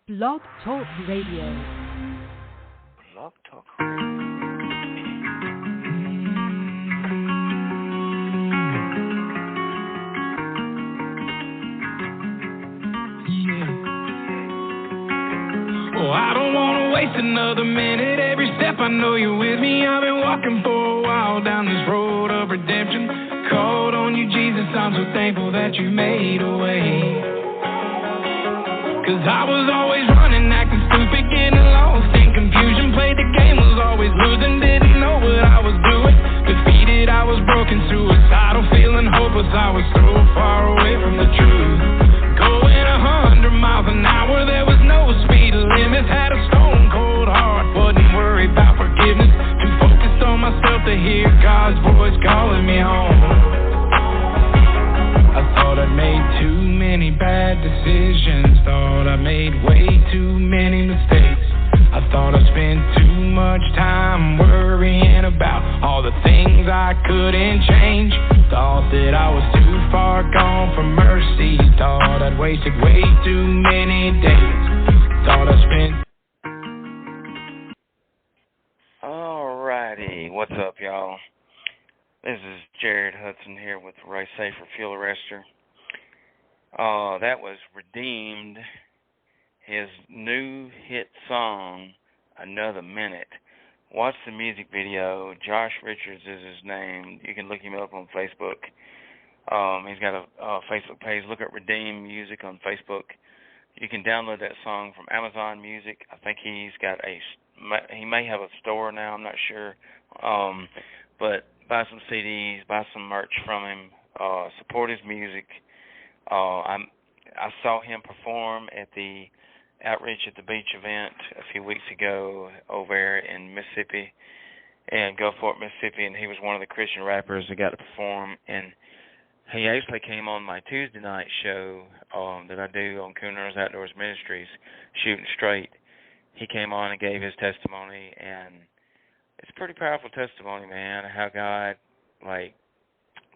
Blog Talk Radio. Blog Talk Radio. Oh, I don't want to waste another minute. Every step I know you're with me. I've been walking for a while down this road of redemption. Called on you, Jesus. I'm so thankful that you made a way. Cause I was always running, acting stupid, getting lost in confusion. Played the game, was always losing, didn't know what I was doing. Defeated, I was broken, suicidal, feeling hopeless. I was so far away from the truth. Going 100 miles an hour, there was no speed limit. Had a stone cold heart, wasn't worried about forgiveness. Too focused on myself to hear God's voice calling me home. I thought I'd made too many bad decisions. Thought I made way too many mistakes. I thought I spent too much time worrying about all the things I couldn't change. Thought that I was too far gone from mercy. Thought I'd wasted way too many days. Thought I spent... Alrighty, what's up, y'all? This is Jared Hudson here with Race Safer Fuel Arrestor. That was Redeemed, his new hit song, Another Minute. Watch the music video. Josh Richards is his name. You can look him up on Facebook. He's got a Facebook page. Look up Redeemed Music on Facebook. You can download that song from Amazon Music. I think he may have a store now, I'm not sure. But buy some CDs, buy some merch from him, support his music. I saw him perform at the Outreach at the Beach event a few weeks ago over there in Mississippi, in Gulfport, Mississippi, and he was one of the Christian rappers that got to perform. And he actually came on my Tuesday night show that I do on Cooners Outdoors Ministries, Shooting Straight. He came on and gave his testimony, and it's a pretty powerful testimony, man, how God,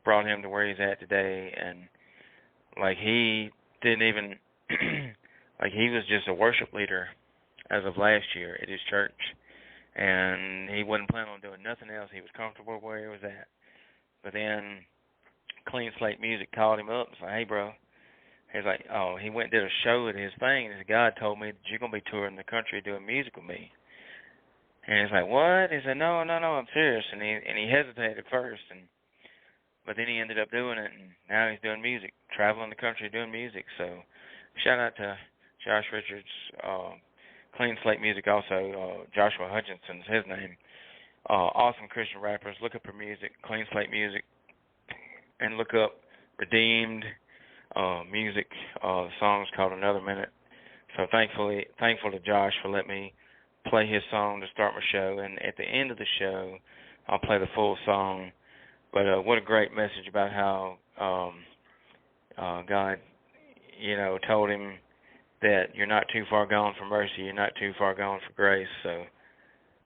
brought him to where he's at today. And, he didn't even, he was just a worship leader as of last year at his church. And he wasn't planning on doing nothing else. He was comfortable where he was at. But then Clean Slate Music called him up and said, hey, bro. He's like, he went and did a show at his thing, and his God told me that you're going to be touring the country doing music with me. And he's like, what? He said, no, I'm serious. And he hesitated at first, but then he ended up doing it, and now he's doing music, traveling the country doing music. So shout out to Josh Richards, Clean Slate Music also, Joshua Hutchinson's his name. Awesome Christian rappers. Look up her music, Clean Slate Music, and look up Redeemed music. The song's called Another Minute. So thankful to Josh for letting me play his song to start my show, and at the end of the show, I'll play the full song. But what a great message about how God, told him that you're not too far gone for mercy, you're not too far gone for grace. So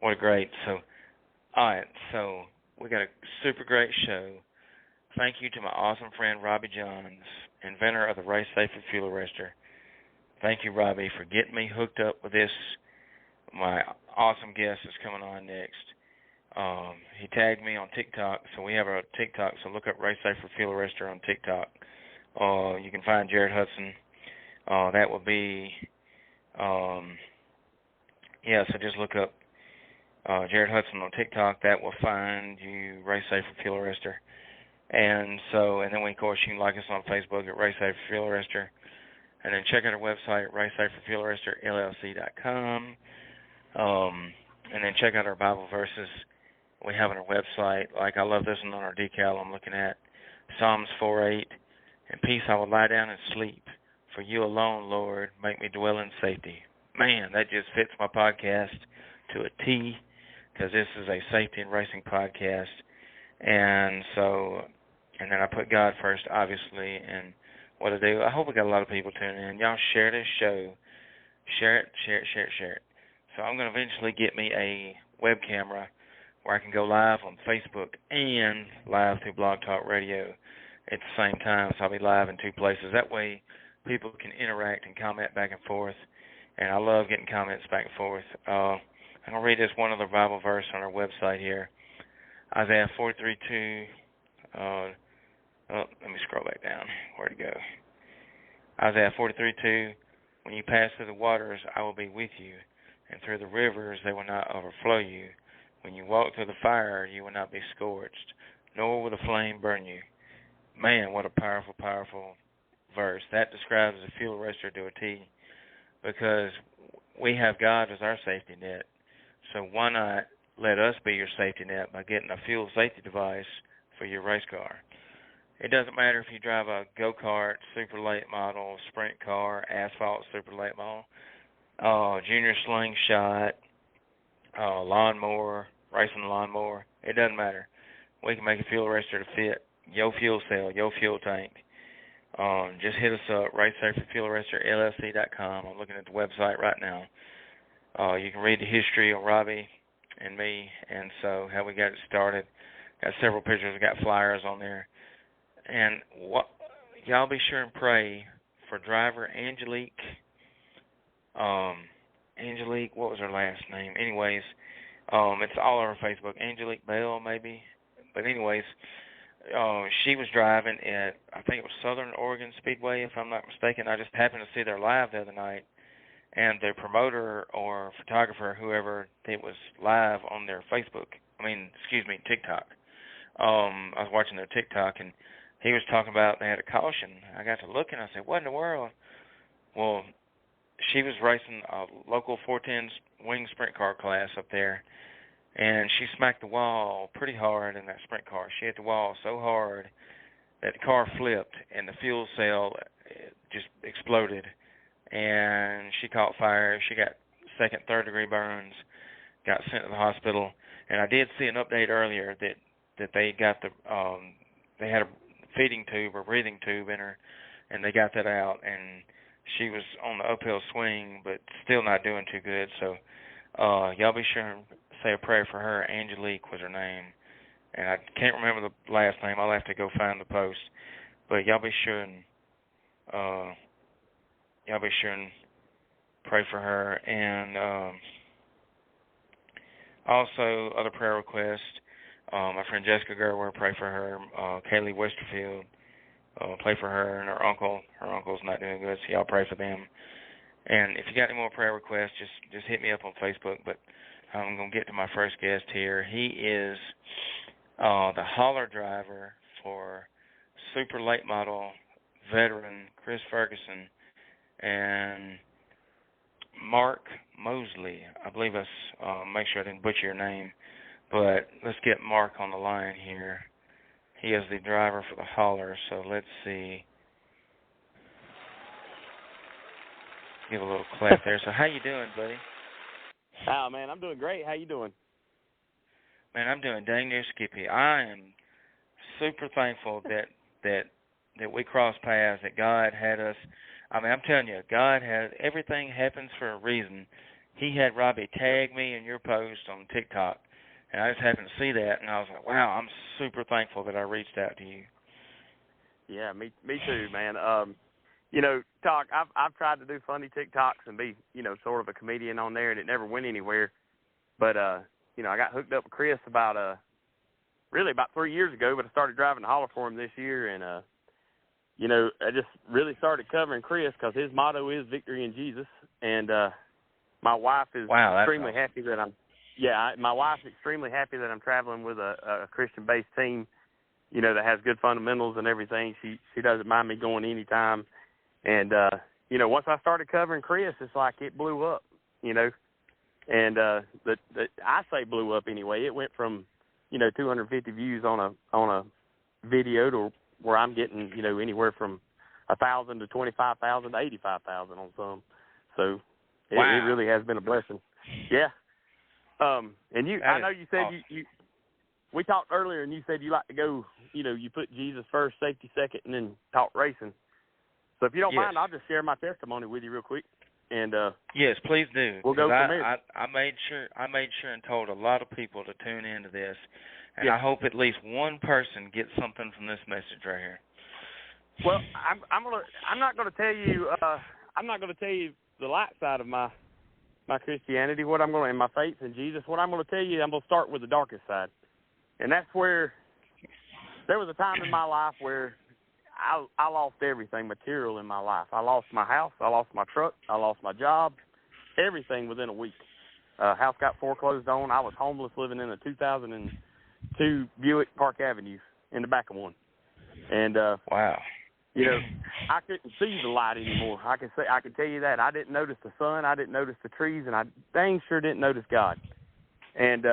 what a great. So all right, so we got a super great show. Thank you to my awesome friend Robbie Johns, inventor of the Race Safer Fuel Arrestor. Thank you, Robbie, for getting me hooked up with this. My awesome guest is coming on next. He tagged me on TikTok, so we have a TikTok, so look up Race Safer Fuel Arrestor on TikTok. You can find Jared Hudson. That will be, so just look up Jared Hudson on TikTok. That will find you Race Safer Fuel Arrestor. And then of course, you can like us on Facebook at Race Safer Fuel Arrestor. And then check out our website at racesaferfuelarrestorllc.com. And then check out our Bible verses we have on our website. I love this one on our decal I'm looking at. Psalms 4:8. In peace I will lie down and sleep. For you alone, Lord, make me dwell in safety. Man, that just fits my podcast to a T, because this is a safety and racing podcast. And then I put God first, obviously, and what I do. I hope we got a lot of people tuning in. Y'all share this show. Share it. So I'm going to eventually get me a web camera where I can go live on Facebook and live through Blog Talk Radio at the same time. So I'll be live in two places. That way people can interact and comment back and forth. and I love getting comments back and forth. I'm going to read this one other Bible verse on our website here. Isaiah 43:2. Let me scroll back down. Where'd it go? Isaiah 43:2. When you pass through the waters, I will be with you, and through the rivers, they will not overflow you. When you walk through the fire, you will not be scorched, nor will the flame burn you. Man, what a powerful, powerful verse. That describes the fuel arrestor to a T, because we have God as our safety net. So why not let us be your safety net by getting a fuel safety device for your race car? It doesn't matter if you drive a go-kart, super late model, sprint car, asphalt super late model, junior slingshot, lawnmower, racing lawnmower. It doesn't matter. We can make a fuel arrestor to fit your fuel cell, your fuel tank. Just hit us up, RaceSafetyFuelArrestorLLC.com. I'm looking at the website right now. You can read the history of Robbie and me, and so how we got it started. Got several pictures. I got flyers on there. And y'all be sure and pray for driver Angelique. Angelique, what was her last name? Anyways, it's all over Facebook. Angelique Bell, maybe. But anyways, she was driving at, I think it was Southern Oregon Speedway, if I'm not mistaken. I just happened to see their live the other night. And their promoter or photographer, whoever, it was live on their TikTok. I was watching their TikTok, and he was talking about they had a caution. I got to looking, I said, what in the world? Well, she was racing a local 410 wing sprint car class up there, and she smacked the wall pretty hard in that sprint car. She hit the wall so hard that the car flipped, and the fuel cell just exploded, and she caught fire. She got second, third-degree burns, got sent to the hospital, and I did see an update earlier that they got they had a feeding tube or breathing tube in her, and they got that out, and she was on the uphill swing, but still not doing too good. So y'all be sure and say a prayer for her. Angelique was her name, and I can't remember the last name. I'll have to go find the post. But y'all be sure and pray for her. And also other prayer requests. My friend Jessica Gerwer, pray for her. Kaylee Westerfield, pray for her and her uncle. Her uncle's not doing good, so y'all pray for them. And if you got any more prayer requests, just hit me up on Facebook. But I'm going to get to my first guest here. He is the hauler driver for super late model veteran Chris Ferguson and Marc Mosley. I believe that's, make sure I didn't butcher your name. But let's get Marc on the line here. He is the driver for the hauler, so let's see. Give a little clap there. So how you doing, buddy? Oh, man, I'm doing great. How you doing? Man, I'm doing dang near skippy. I am super thankful that we crossed paths, that God had us. I mean, I'm telling you, God has, everything happens for a reason. He had Robbie tag me in your post on TikTok, and I just happened to see that, and I was like, wow, I'm super thankful that I reached out to you. Yeah, me too, man. You know, I've tried to do funny TikToks and be, sort of a comedian on there, and it never went anywhere. But, I got hooked up with Chris about 3 years ago, but I started driving the hauler for him this year, and, I just really started covering Chris because his motto is victory in Jesus, and my wife is extremely happy that my wife's extremely happy that I'm traveling with a Christian-based team, that has good fundamentals and everything. She doesn't mind me going anytime. And, once I started covering Chris, it's like it blew up, and I say blew up anyway. It went from, 250 views on a video to where I'm getting, anywhere from 1,000 to 25,000 to 85,000 on some. So it really has been a blessing. Yeah. And I know you said awesome. We talked earlier, and you said you like to go, you put Jesus first, safety second, and then talk racing. So if you don't mind, I'll just share my testimony with you real quick. And yes, please do. We'll go from there. I made sure and told a lot of people to tune into this, and I hope at least one person gets something from this message right here. Well, I'm not going to tell you. I'm not going to tell you the light side of my Christianity, and my faith in Jesus, what I'm going to tell you, I'm going to start with the darkest side. And that's where there was a time in my life where I lost everything material in my life. I lost my house. I lost my truck. I lost my job. Everything within a week. House got foreclosed on. I was homeless living in a 2002 Buick Park Avenue in the back of one. And, wow. You know, I couldn't see the light anymore. I can tell you that. I didn't notice the sun. I didn't notice the trees, and I dang sure didn't notice God. And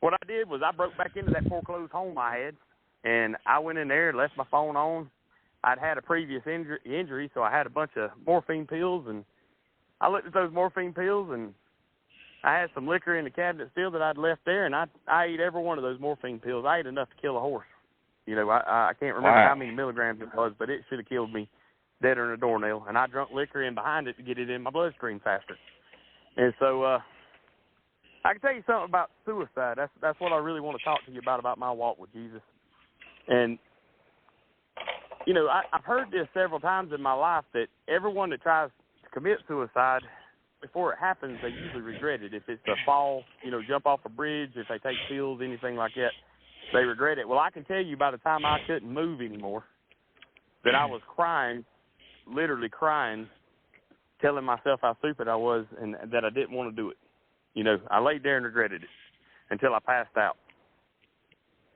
what I did was I broke back into that foreclosed home I had, and I went in there and left my phone on. I'd had a previous injury, so I had a bunch of morphine pills, and I looked at those morphine pills, and I had some liquor in the cabinet still that I'd left there, and I ate every one of those morphine pills. I ate enough to kill a horse. You know, I can't remember how many milligrams it was, but it should have killed me deader than a doornail. And I drank liquor in behind it to get it in my bloodstream faster. And so I can tell you something about suicide. That's what I really want to talk to you about my walk with Jesus. And, you know, I've heard this several times in my life that everyone that tries to commit suicide, before it happens, they usually regret it. If it's a fall, you know, jump off a bridge, if they take pills, anything like that, they regret it. Well, I can tell you by the time I couldn't move anymore that I was crying, literally crying, telling myself how stupid I was and that I didn't want to do it. You know, I laid there and regretted it until I passed out.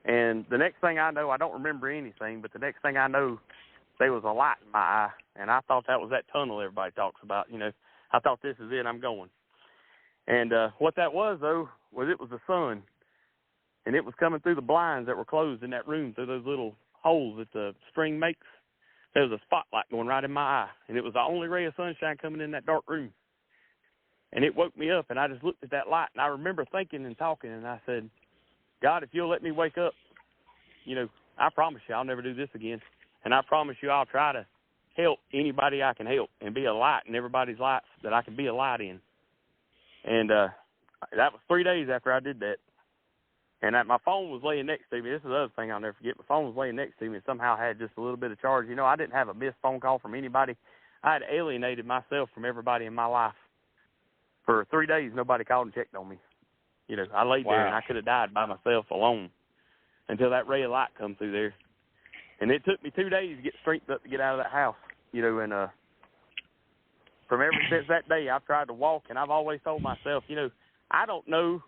And the next thing I know, I don't remember anything, but the next thing I know, there was a light in my eye, and I thought that was that tunnel everybody talks about. You know, I thought this is it, I'm going. And what that was, though, was it was the sun. And it was coming through the blinds that were closed in that room, through those little holes that the string makes. There was a spotlight going right in my eye, and it was the only ray of sunshine coming in that dark room. And it woke me up, and I just looked at that light, and I remember thinking and talking, and I said, God, if you'll let me wake up, you know, I promise you I'll never do this again. And I promise you I'll try to help anybody I can help and be a light in everybody's life that I can be a light in. And that was 3 days after I did that. And my phone was laying next to me. This is the other thing I'll never forget. My phone was laying next to me and somehow had just a little bit of charge. You know, I didn't have a missed phone call from anybody. I had alienated myself from everybody in my life. For 3 days, nobody called and checked on me. You know, I laid there and I could have died by myself alone until that ray of light come through there. And it took me 2 days to get strength up to get out of that house. You know, and from ever since that day, I've tried to walk, and I've always told myself, you know, I don't know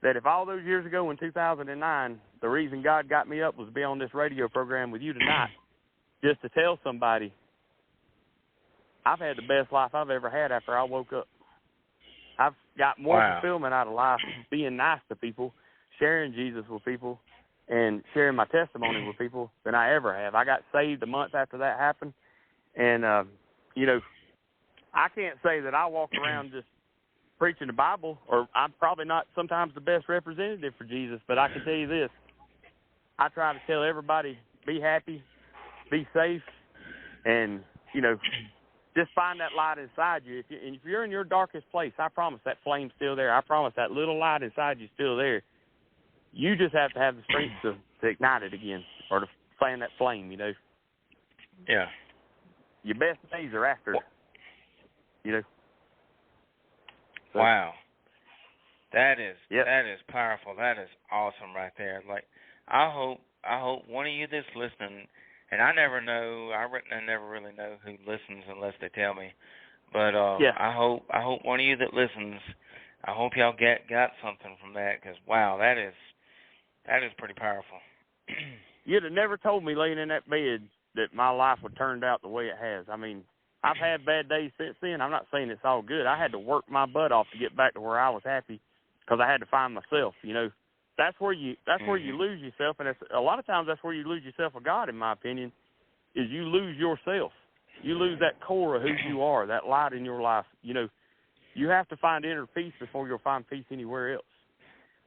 that if all those years ago in 2009, the reason God got me up was to be on this radio program with you tonight, just to tell somebody I've had the best life I've ever had after I woke up. I've got more fulfillment out of life being nice to people, sharing Jesus with people, and sharing my testimony with people than I ever have. I got saved a month after that happened, and, you know, I can't say that I walk around just preaching the Bible, or I'm probably not sometimes the best representative for Jesus, but I can tell you this. I try to tell everybody, be happy, be safe, and, you know, just find that light inside you. If you're in your darkest place, I promise that flame's still there. I promise that little light inside you's still there. You just have to have the strength to ignite it again, or to fan that flame, you know. Yeah. Your best days are after, you know. So, wow. That is powerful. That is awesome right there. Like, I hope one of you that's listening, and I never know, I never really know who listens unless they tell me. But I hope one of you that listens, I hope y'all got something from that, because wow, that is pretty powerful. You'd have never told me laying in that bed that my life would turn out the way it has. I mean, I've had bad days since then. I'm not saying it's all good. I had to work my butt off to get back to where I was happy, because I had to find myself. You know, that's where you lose yourself, and a lot of times that's where you lose yourself with God. In my opinion, is you lose yourself. You lose that core of who you are, that light in your life. You know, you have to find inner peace before you'll find peace anywhere else.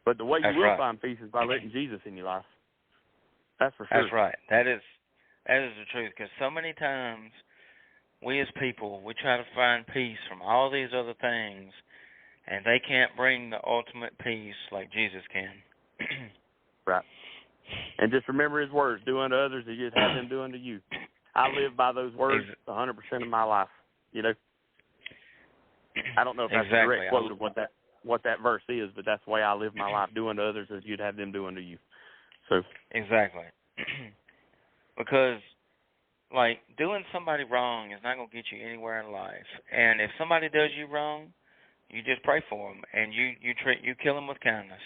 But the way you will find peace is by letting Jesus in your life. That's for sure. That's right. That is the truth. Because so many times we as people, we try to find peace from all these other things, and they can't bring the ultimate peace like Jesus can. Right. And just remember his words, do unto others as you'd have them do unto you. I live by those words 100% of my life, you know. I don't know if that's a direct quote of what that verse is, but that's the way I live my life, doing to others as you'd have them doing to you. So exactly. Because, like, doing somebody wrong is not going to get you anywhere in life. And if somebody does you wrong, you just pray for them, and you kill them with kindness.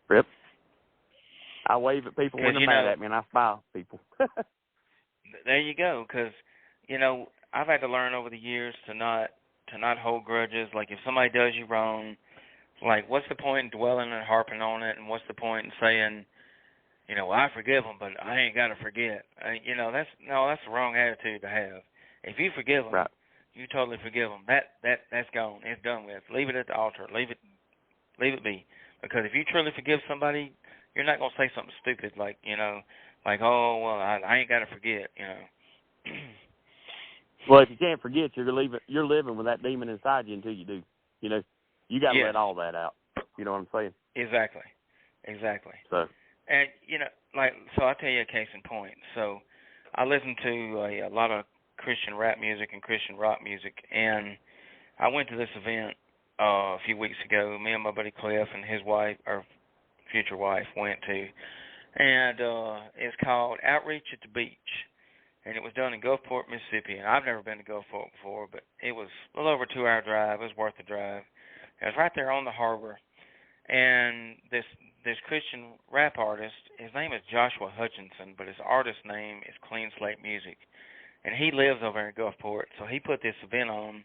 Rip. I wave at people when they're mad at me, and I smile at people. There you go, because, you know, I've had to learn over the years to not hold grudges. Like, if somebody does you wrong, like, what's the point in dwelling and harping on it, and what's the point in saying, you know, well, I forgive them, but I ain't got to forget. You know, that's the wrong attitude to have. If you forgive them, right. You totally forgive them. That's gone. It's done with. Leave it at the altar. Leave it be. Because if you truly forgive somebody, you're not going to say something stupid like, you know, like, oh, well, I ain't got to forget, you know. Well, if you can't forget, you're living with that demon inside you until you do. You know, you got to let all that out. You know what I'm saying? Exactly. So. And, you know, like, so I'll tell you a case in point. So I listen to a lot of Christian rap music and Christian rock music, and I went to this event a few weeks ago. Me and my buddy Cliff and his wife, or future wife, went to, and it's called Outreach at the Beach, and it was done in Gulfport, Mississippi. And I've never been to Gulfport before, but it was a little over a 2-hour drive. It was worth the drive. It was right there on the harbor, and this Christian rap artist, his name is Joshua Hutchinson, but his artist name is Clean Slate Music. And he lives over in Gulfport, so he put this event on,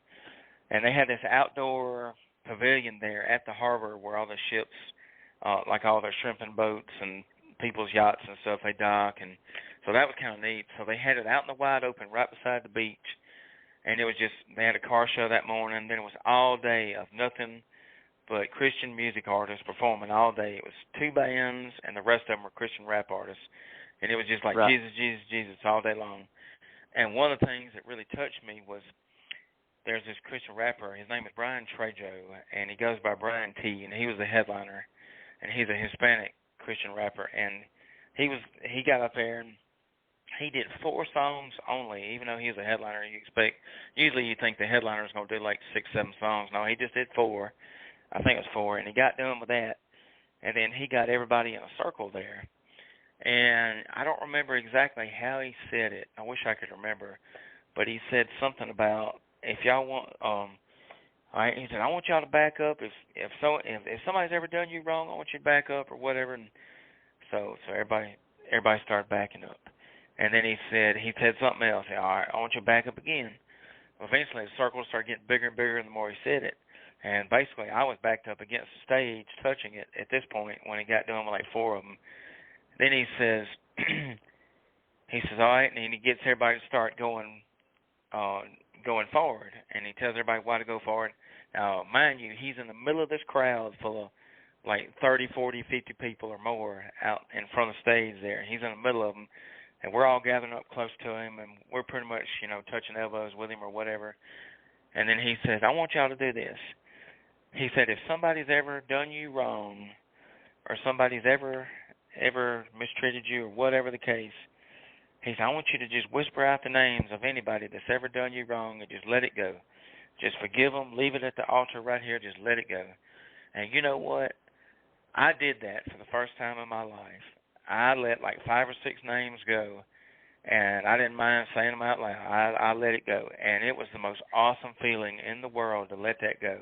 and they had this outdoor pavilion there at the harbor where all the ships, like all their shrimping boats and people's yachts and stuff, they dock, and so that was kind of neat. So they had it out in the wide open right beside the beach, and it was just, they had a car show that morning. Then it was all day of nothing but Christian music artists performing all day. It was 2 bands, and the rest of them were Christian rap artists, and it was just like Jesus, Jesus, Jesus all day long. And one of the things that really touched me was there's this Christian rapper. His name is Brian Trejo, and he goes by Brian T, and he was the headliner. And he's a Hispanic Christian rapper. And he got up there, and he did 4 songs only, even though he was a headliner. Usually you think the headliner is going to do like 6, 7 songs. No, he just did 4. I think it was 4, and he got done with that. And then he got everybody in a circle there. And I don't remember exactly how he said it. I wish I could remember. But he said something about, if y'all want, he said, I want y'all to back up. If somebody's ever done you wrong, I want you to back up or whatever. And so everybody started backing up. And then he said something else. All right, I want you to back up again. Well, eventually the circle started getting bigger and bigger the more he said it. And basically I was backed up against the stage, touching it at this point when he got done with like 4 of them. Then he says, all right, and he gets everybody to start going forward, and he tells everybody why to go forward. Now, mind you, he's in the middle of this crowd full of like 30, 40, 50 people or more out in front of the stage there. He's in the middle of them, and we're all gathering up close to him, and we're pretty much, you know, touching elbows with him or whatever. And then he says, I want y'all to do this. He said, if somebody's ever done you wrong, or somebody's ever mistreated you or whatever the case, he said, I want you to just whisper out the names of anybody that's ever done you wrong and just let it go. Just forgive them, leave it at the altar right here, just let it go. And you know what? I did that for the first time in my life. I let like 5 or 6 names go, and I didn't mind saying them out loud. I let it go, and it was the most awesome feeling in the world to let that go.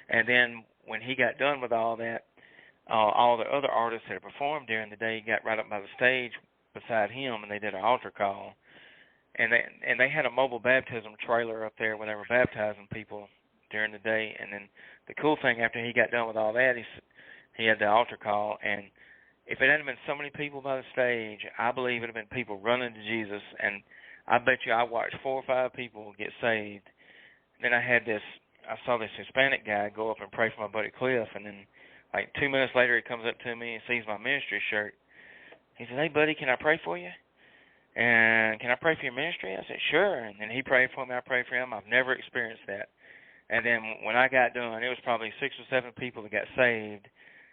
And then when he got done with all that, all the other artists that had performed during the day got right up by the stage beside him, and they did an altar call. And they had a mobile baptism trailer up there where they were baptizing people during the day. And then the cool thing, after he got done with all that, he had the altar call. And if it hadn't been so many people by the stage, I believe it would have been people running to Jesus. And I bet you I watched 4 or 5 people get saved. And then I saw this Hispanic guy go up and pray for my buddy Cliff, and then like 2 minutes later, he comes up to me and sees my ministry shirt. He said, hey, buddy, can I pray for you? And can I pray for your ministry? I said, sure. And then he prayed for me. I prayed for him. I've never experienced that. And then when I got done, it was probably 6 or 7 people that got saved.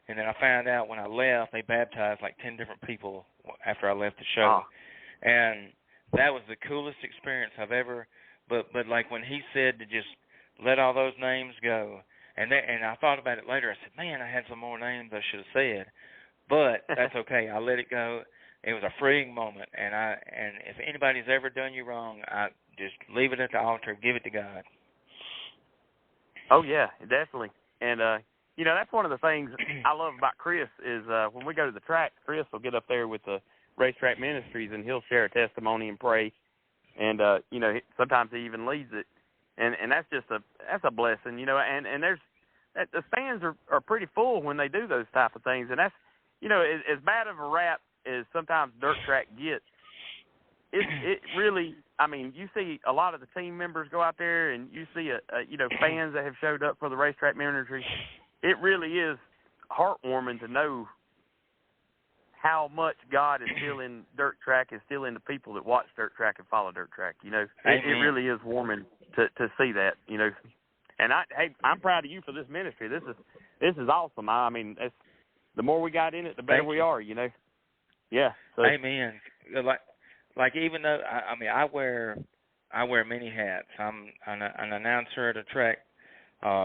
And then I found out when I left, they baptized like 10 different people after I left the show. And that was the coolest experience I've ever. But like when he said to just let all those names go. And I thought about it later. I said, man, I had some more names I should have said. But that's okay. I let it go. It was a freeing moment. And if anybody's ever done you wrong, I just leave it at the altar, give it to God. Oh, yeah, definitely. And, that's one of the things I love about Chris is when we go to the track, Chris will get up there with the Racetrack Ministries, and he'll share a testimony and pray. And, sometimes he even leads it. And that's just that's a blessing, and there's the stands are pretty full when they do those type of things. And that's, as bad of a rap as sometimes dirt track gets, it really, I mean, you see a lot of the team members go out there, and you see, fans that have showed up for the Racetrack Ministry. It really is heartwarming to know how much God is still in dirt track, is still in the people that watch dirt track and follow dirt track. It really is warming to see that. And I'm proud of you for this ministry. This is awesome. I mean, the more we got in it, the better we are. Yeah. So. Amen. Like even though I wear many hats. I'm an announcer at a track,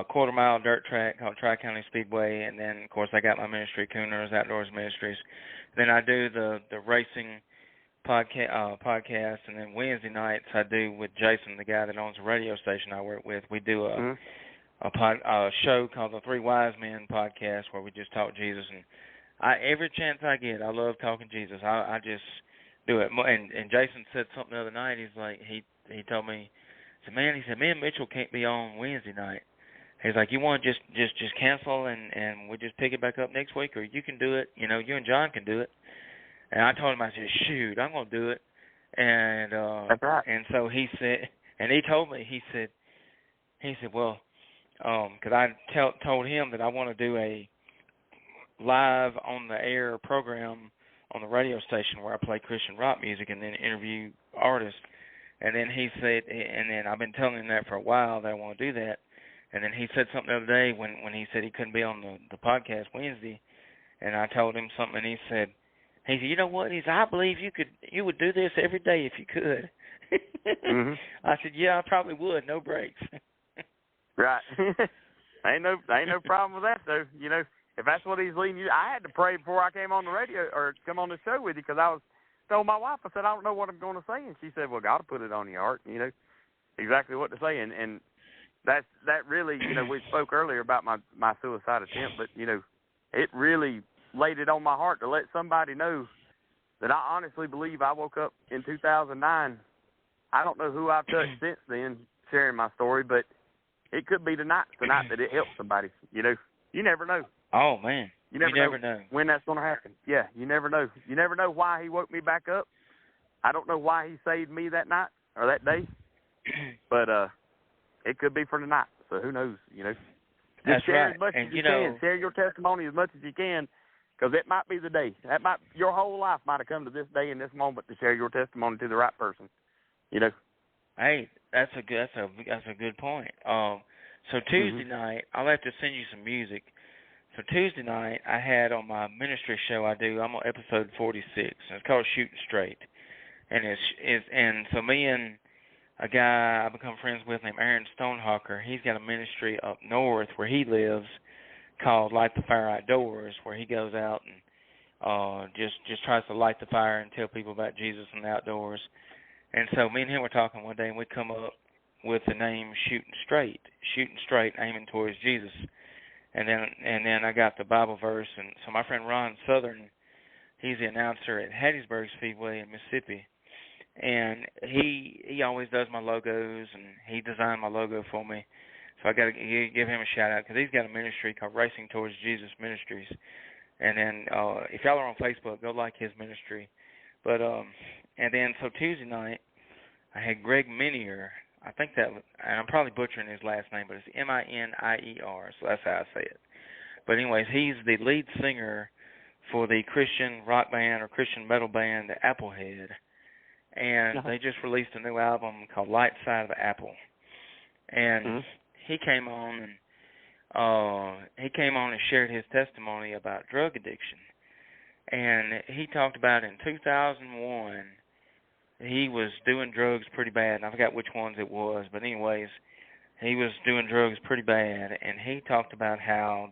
quarter-mile dirt track called Tri-County Speedway, and then, of course, I got my ministry, Cooners Outdoors Ministries. Then I do the racing podcast, and then Wednesday nights I do with Jason, the guy that owns a radio station I work with. We do a show called the Three Wise Men podcast where we just talk Jesus, and every chance I get, I love talking Jesus. I just do it. And Jason said something the other night. He's like, he told me, he said, me and Mitchell can't be on Wednesday night. He's like, you want to just cancel and we'll just pick it back up next week, or you can do it. You and John can do it. And I told him, I said, shoot, I'm going to do it. And that's right. And so he said, and he told me, he said, well, because I told him that I want to do a live on the air program on the radio station where I play Christian rock music and then interview artists. And then he said, and then I've been telling him that for a while that I want to do that. And then he said something the other day when he said he couldn't be on the podcast Wednesday, and I told him something, and he said, you know what? He said, I believe you would do this every day if you could. Mm-hmm. I said, yeah, I probably would, no breaks. Right. ain't no problem with that though. If that's what he's leading you, I had to pray before I came on the radio or come on the show with you because I told my wife, I said, I don't know what I'm going to say, and she said, well, God will put it on your heart, exactly what to say, and that really, we spoke earlier about my suicide attempt, but it really laid it on my heart to let somebody know that I honestly believe I woke up in 2009. I don't know who I've touched since then sharing my story, but it could be tonight that it helps somebody. You never know. Oh, man. You never know when that's going to happen. Yeah, you never know. You never know why he woke me back up. I don't know why he saved me that night or that day, but it could be for tonight. So who knows, That's share right. as much and as you can. Share your testimony as much as you can, because it might be the day. Your whole life might have come to this day and this moment to share your testimony to the right person. Hey, that's a good point. So Tuesday night, I'll have to send you some music. So Tuesday night, I had on my ministry show I'm on episode 46. And it's called Shooting Straight, and so me and a guy I become friends with named Aaron Stonehawker, he's got a ministry up north where he lives called Light the Fire Outdoors, where he goes out and just tries to light the fire and tell people about Jesus in the outdoors. And so me and him were talking one day, and we come up with the name Shooting Straight, aiming towards Jesus. And then I got the Bible verse, and so my friend Ron Southern, he's the announcer at Hattiesburg Speedway in Mississippi, and he always does my logos, and he designed my logo for me. So I got to give him a shout out because he's got a ministry called Racing Towards Jesus Ministries. And then if y'all are on Facebook, go like his ministry. But and then so Tuesday night I had Greg Minier. I think that, and I'm probably butchering his last name, but it's Minier, so that's how I say it. But anyways, he's the lead singer for the Christian rock band or Christian metal band, the Applehead. And they just released a new album called Light Side of the Apple. And he came on and shared his testimony about drug addiction. And he talked about in 2001, he was doing drugs pretty bad, and I forgot which ones it was. But anyways, he was doing drugs pretty bad, and he talked about how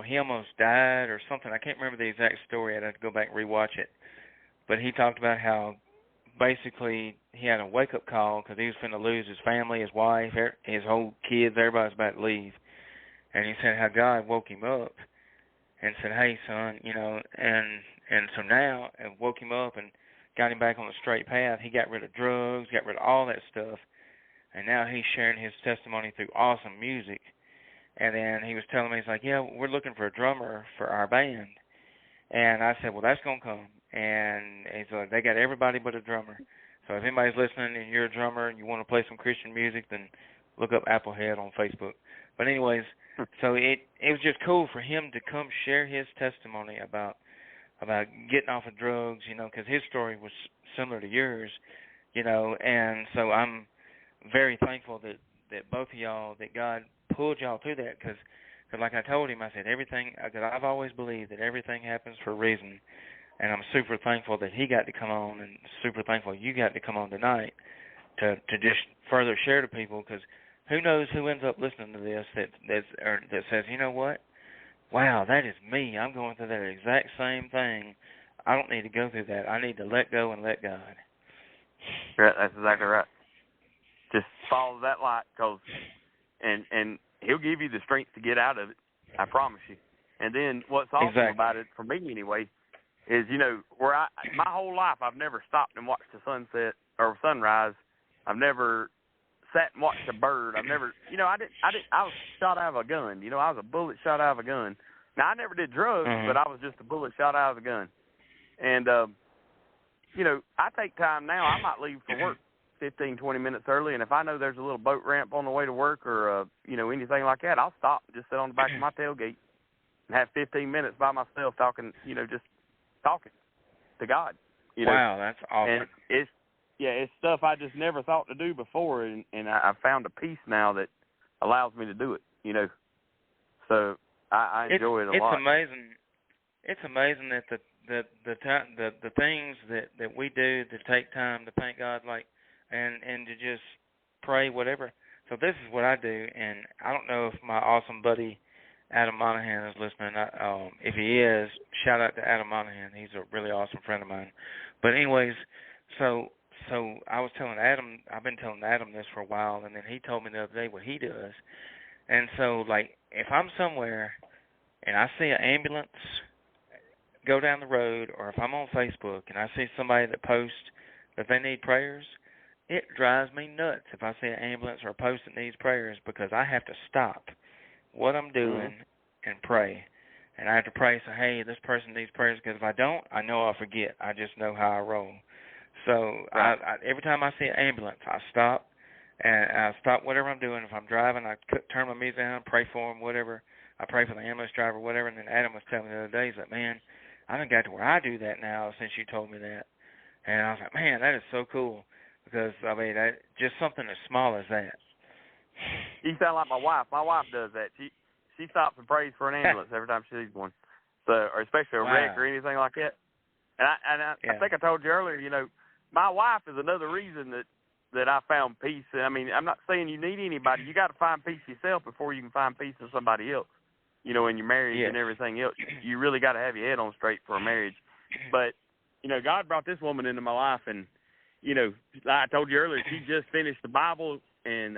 he almost died or something. I can't remember the exact story. I'd have to go back and rewatch it. But he talked about how basically he had a wake-up call because he was going to lose his family, his wife, his whole kids, everybody's about to leave. And he said how God woke him up and said, hey, son, and so now it woke him up and got him back on the straight path. He got rid of drugs, got rid of all that stuff, and now he's sharing his testimony through awesome music. And then he was telling me, he's like, yeah, we're looking for a drummer for our band. And I said, well, that's going to come. And he's like, they got everybody but a drummer. So if anybody's listening and you're a drummer and you want to play some Christian music, then look up Applehead on Facebook. But anyways, so it was just cool for him to come share his testimony about getting off of drugs, because his story was similar to yours, and so I'm very thankful that both of y'all, that God pulled y'all through that, because like I told him, I said everything, because I've always believed that everything happens for a reason, and I'm super thankful that he got to come on, and super thankful you got to come on tonight to just further share to people, because who knows who ends up listening to this that says, you know what? Wow, that is me. I'm going through that exact same thing. I don't need to go through that. I need to let go and let God. Right, that's exactly right. Just follow that light, and he'll give you the strength to get out of it. I promise you. And then what's awesome about it, for me anyway, is my whole life I've never stopped and watched the sunset or sunrise. I've never sat and watched a bird. I've never, I was shot out of a gun. I was a bullet shot out of a gun. Now, I never did drugs, but I was just a bullet shot out of a gun. And, I take time now. I might leave for work 15, 20 minutes early, and if I know there's a little boat ramp on the way to work or, anything like that, I'll stop and just sit on the back of my tailgate and have 15 minutes by myself talking, just talking to God. Wow, that's awesome. And it's stuff I just never thought to do before, and I've found a peace now that allows me to do it, So I enjoy it a lot. It's amazing. It's amazing that the things that we do to take time to thank God, and to just pray, whatever. So this is what I do, and I don't know if my awesome buddy Adam Monahan is listening. If he is, shout out to Adam Monahan. He's a really awesome friend of mine. But anyways, so I was telling Adam, I've been telling Adam this for a while, and then he told me the other day what he does. And so, if I'm somewhere and I see an ambulance go down the road, or if I'm on Facebook and I see somebody that posts that they need prayers, it drives me nuts if I see an ambulance or a post that needs prayers, because I have to stop what I'm doing and pray. And I have to pray, say, hey, this person needs prayers, because if I don't, I know I'll forget. I just know how I roll. So I every time I see an ambulance, I stop, and I stop whatever I'm doing. If I'm driving, I turn my music down, pray for them, whatever. I pray for the ambulance driver, whatever. And then Adam was telling me the other day, he's like, man, I done got to where I do that now since you told me that. And I was like, man, that is so cool, because, that, just something as small as that. You sound like my wife. My wife does that. She stops and prays for an ambulance every time she sees one, or especially a wreck or anything like that. And I think I told you earlier, my wife is another reason that I found peace. I mean, I'm not saying you need anybody. You got to find peace yourself before you can find peace in somebody else. In your marriage and everything else, you really got to have your head on straight for a marriage. But God brought this woman into my life, and like I told you earlier, she just finished the Bible and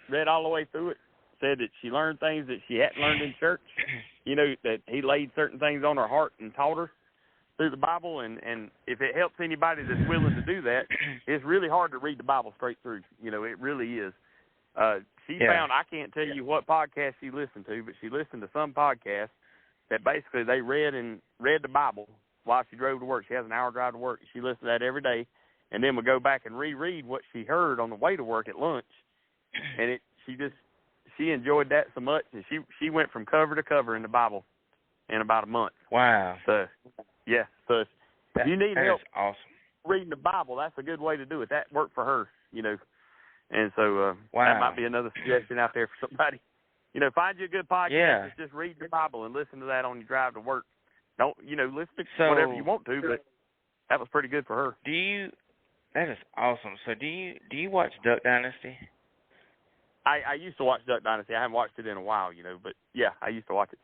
read all the way through it. Said that she learned things that she hadn't learned in church. That He laid certain things on her heart and taught her through the Bible, and if it helps anybody that's willing to do that, it's really hard to read the Bible straight through. It really is. She found, I can't tell you what podcast she listened to, but she listened to some podcast that basically they read the Bible while she drove to work. She has an hour drive to work. She listened to that every day, and then would go back and reread what she heard on the way to work at lunch. And she enjoyed that so much, and she went from cover to cover in the Bible in about a month. Wow. So if you need help awesome. reading the Bible, that's a good way to do it. That worked for her, And so that might be another suggestion out there for somebody. Find you a good podcast and just read the Bible and listen to that on your drive to work. Don't, listen to whatever you want to, but that was pretty good for her. That is awesome. So do you watch Duck Dynasty? I used to watch Duck Dynasty. I haven't watched it in a while, but yeah, I used to watch it.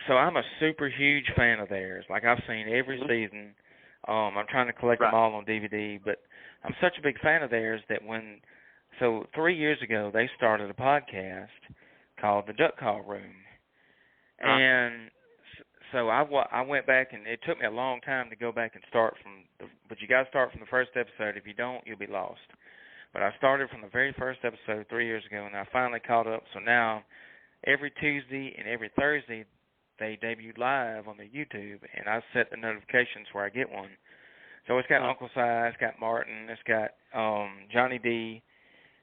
So I'm a super huge fan of theirs. Like, I've seen every season. I'm trying to collect them all on DVD, but I'm such a big fan of theirs that 3 years ago, they started a podcast called The Duck Call Room. And so I went back, and it took me a long time to go back and start but you got to start from the first episode. If you don't, you'll be lost. But I started from the very first episode 3 years ago, and I finally caught up. So now, every Tuesday and every Thursday, they debut live on the YouTube, and I set the notifications where I get one. So it's got Uncle Si, it's got Martin, it's got Johnny D,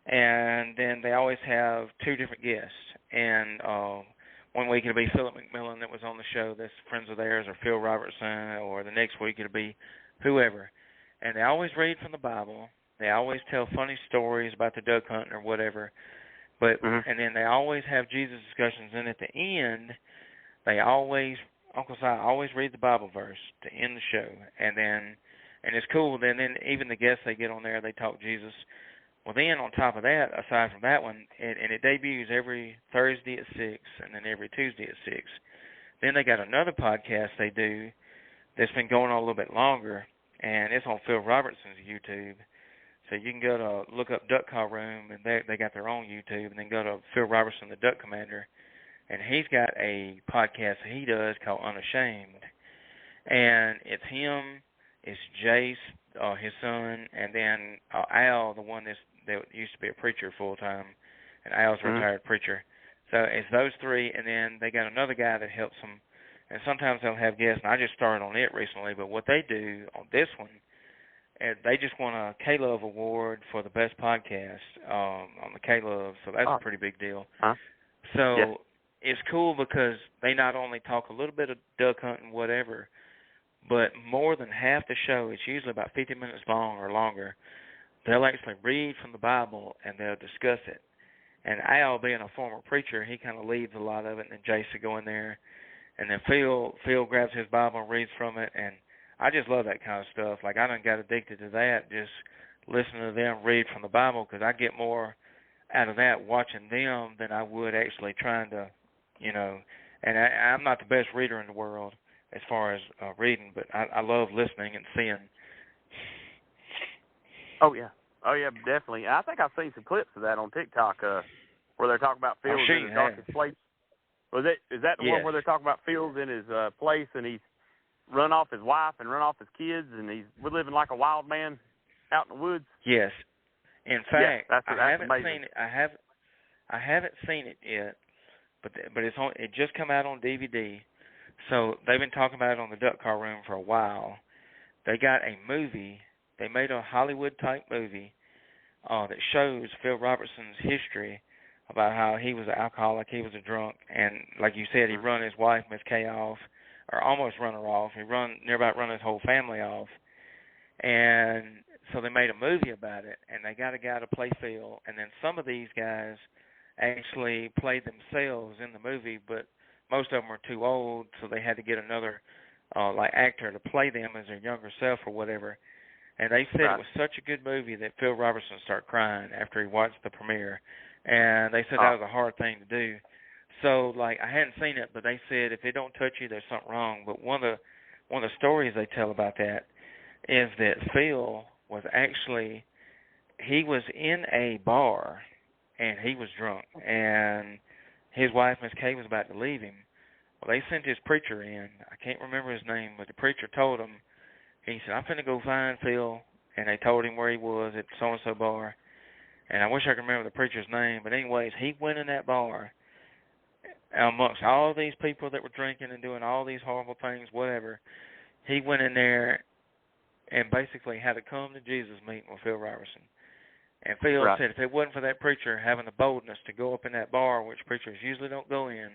and then they always have two different guests. And 1 week it'll be Philip McMillan that was on the show, that's friends of theirs, or Phil Robertson, or the next week it'll be whoever. And they always read from the Bible. They always tell funny stories about the duck hunting or whatever. But and then they always have Jesus discussions. And at the end, Uncle Si always read the Bible verse to end the show. And it's cool. Then even the guests they get on there, they talk Jesus. Well, then on top of that, aside from that one, and it debuts every Thursday at 6 and then every Tuesday at 6. Then they got another podcast they do that's been going on a little bit longer, and it's on Phil Robertson's YouTube. So you can go to look up Duck Call Room, and they got their own YouTube, and then go to Phil Robertson, the Duck Commander, and he's got a podcast he does called Unashamed. And it's him, it's Jace, his son, and then Al, the one that used to be a preacher full-time, and Al's a retired preacher. So it's those three, and then they got another guy that helps them, and sometimes they'll have guests, and I just started on it recently, but what they do on this one, and they just won a K-Love Award for the best podcast on the K-Love, so that's a pretty big deal. So it's cool because they not only talk a little bit of duck hunting, whatever, but more than half the show, it's usually about 50 minutes long or longer, they'll actually read from the Bible and they'll discuss it. And Al, being a former preacher, he kind of leads a lot of it, and then Jace will go in there, and then Phil grabs his Bible and reads from it, and I just love that kind of stuff. Like, I done got addicted to that, just listening to them read from the Bible, because I get more out of that watching them than I would actually trying to, and I'm not the best reader in the world as far as reading, but I love listening and seeing. Oh, yeah, definitely. I think I've seen some clips of that on TikTok where they're talking about Phil's in his darkest place. Is that the one where they're talking about Phil's in his place, and he's run off his wife and run off his kids, and we're living like a wild man out in the woods? Yes. In fact, that's I haven't amazing. seen it. I haven't seen it yet, but it just come out on DVD. So they've been talking about it on the Duck Call Room for a while. They got a movie. They made a Hollywood-type movie that shows Phil Robertson's history about how he was an alcoholic, he was a drunk, and like you said, he run his wife, Miss Kay, off, or almost run her off. He near about run his whole family off. And so they made a movie about it, and they got a guy to play Phil, and then some of these guys actually played themselves in the movie, but most of them were too old, so they had to get another actor to play them as their younger self or whatever. And they said it was such a good movie that Phil Robertson started crying after he watched the premiere. And they said that was a hard thing to do. So, I hadn't seen it, but they said if it don't touch you, there's something wrong. But one of the stories they tell about that is that Phil was actually, he was in a bar, and he was drunk. And his wife, Miss Kay, was about to leave him. Well, they sent his preacher in. I can't remember his name, but the preacher told him, he said, I'm finna go find Phil. And they told him where he was at so-and-so bar. And I wish I could remember the preacher's name. But anyways, he went in that bar amongst all these people that were drinking and doing all these horrible things, whatever. He went in there and basically had a come to Jesus meeting with Phil Robertson. And Phil said if it wasn't for that preacher having the boldness to go up in that bar, which preachers usually don't go in,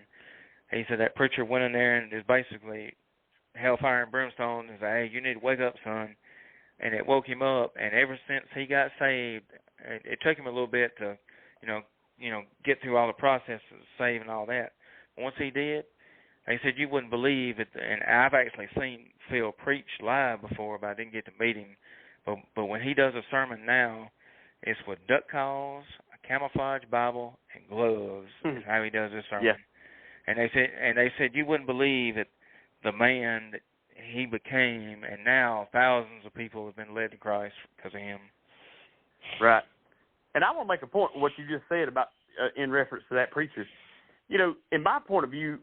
he said that preacher went in there and just basically hellfire and brimstone and said, hey, you need to wake up, son. And it woke him up. And ever since he got saved, it took him a little bit to, get through all the processes of saving and all that. Once he did, he said you wouldn't believe it. And I've actually seen Phil preach live before, but I didn't get to meet him. But when he does a sermon now, it's with duck calls, a camouflage Bible, and gloves. Is how he does his sermon. Yeah. And they said you wouldn't believe that the man that he became, and now thousands of people have been led to Christ because of him. Right. And I want to make a point of what you just said about in reference to that preacher. You know, in my point of view,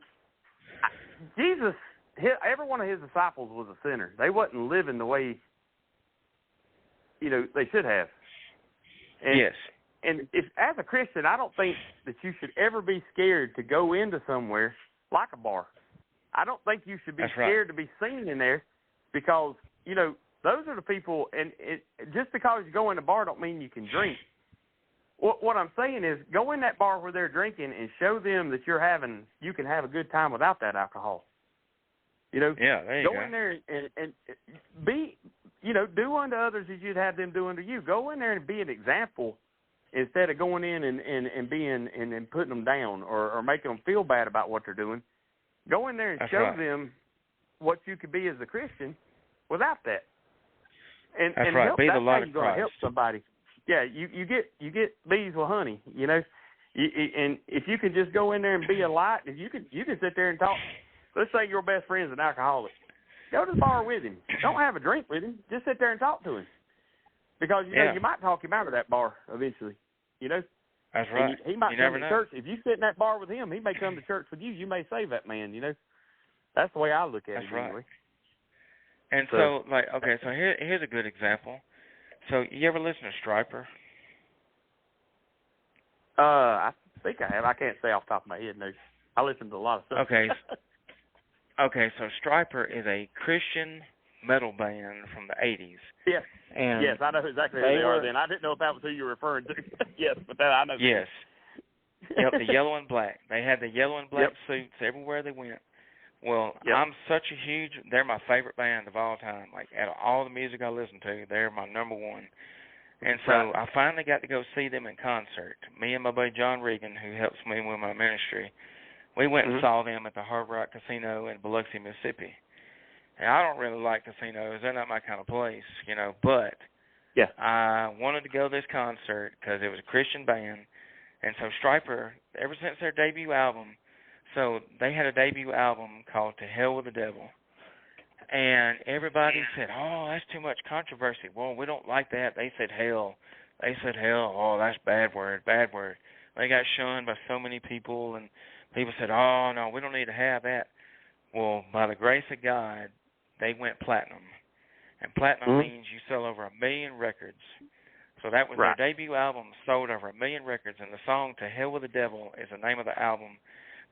Jesus, every one of his disciples was a sinner. They wasn't living the way, you know, they should have. And, yes. And if, as a Christian, I don't think that you should ever be scared to go into somewhere like a bar. I don't think you should be scared to be seen in there because, you know, those are the people, and just because you go in a bar don't mean you can drink. What I'm saying is go in that bar where they're drinking and show them that you can have a good time without that alcohol. You know, yeah, there you go. Go in there and be, you know, do unto others as you'd have them do unto you. Go in there and be an example instead of going in and being and putting them down or making them feel bad about what they're doing. Go in there and show them what you could be as a Christian without that. And help, be the that's light how of you're going to Christ. help somebody. Yeah, you get bees with honey, you know. And if you can just go in there and be a light, if you can sit there and talk. Let's say your best friend's an alcoholic. Go to the bar with him. Don't have a drink with him. Just sit there and talk to him. Because you know you might talk him out of that bar eventually. You know. That's right. And he might you come never to know. church. If you sit in that bar with him, he may come to church with you. You may save that man. You know. That's the way I look at That's it right. anyway. And so here's a good example. So you ever listen to Stryper? I think I have. I can't say off the top of my head. No, I listen to a lot of stuff. Okay, so Stryper is a Christian metal band from the 80s. Yes. And yes, I know exactly who they are then. I didn't know if that was who you were referring to. Yes, but I know. Yes. Yep, the yellow and black. They had the yellow and black suits everywhere they went. Well, I'm such a huge, they're my favorite band of all time. Like, out of all the music I listen to, they're my number one. And so I finally got to go see them in concert. Me and my buddy John Regan, who helps me with my ministry, we went and saw them at the Hard Rock Casino in Biloxi, Mississippi. And I don't really like casinos. They're not my kind of place, you know. But I wanted to go to this concert because it was a Christian band. And so Stryper, ever since their debut album, so they had a debut album called To Hell with the Devil. And everybody said, oh, that's too much controversy. Well, we don't like that. They said hell. Oh, that's bad word. They got shunned by so many people, and people said, oh, no, we don't need to have that. Well, by the grace of God, they went platinum. And platinum means you sell over 1 million records. So that was their debut album, sold over 1 million records, and the song To Hell with the Devil is the name of the album.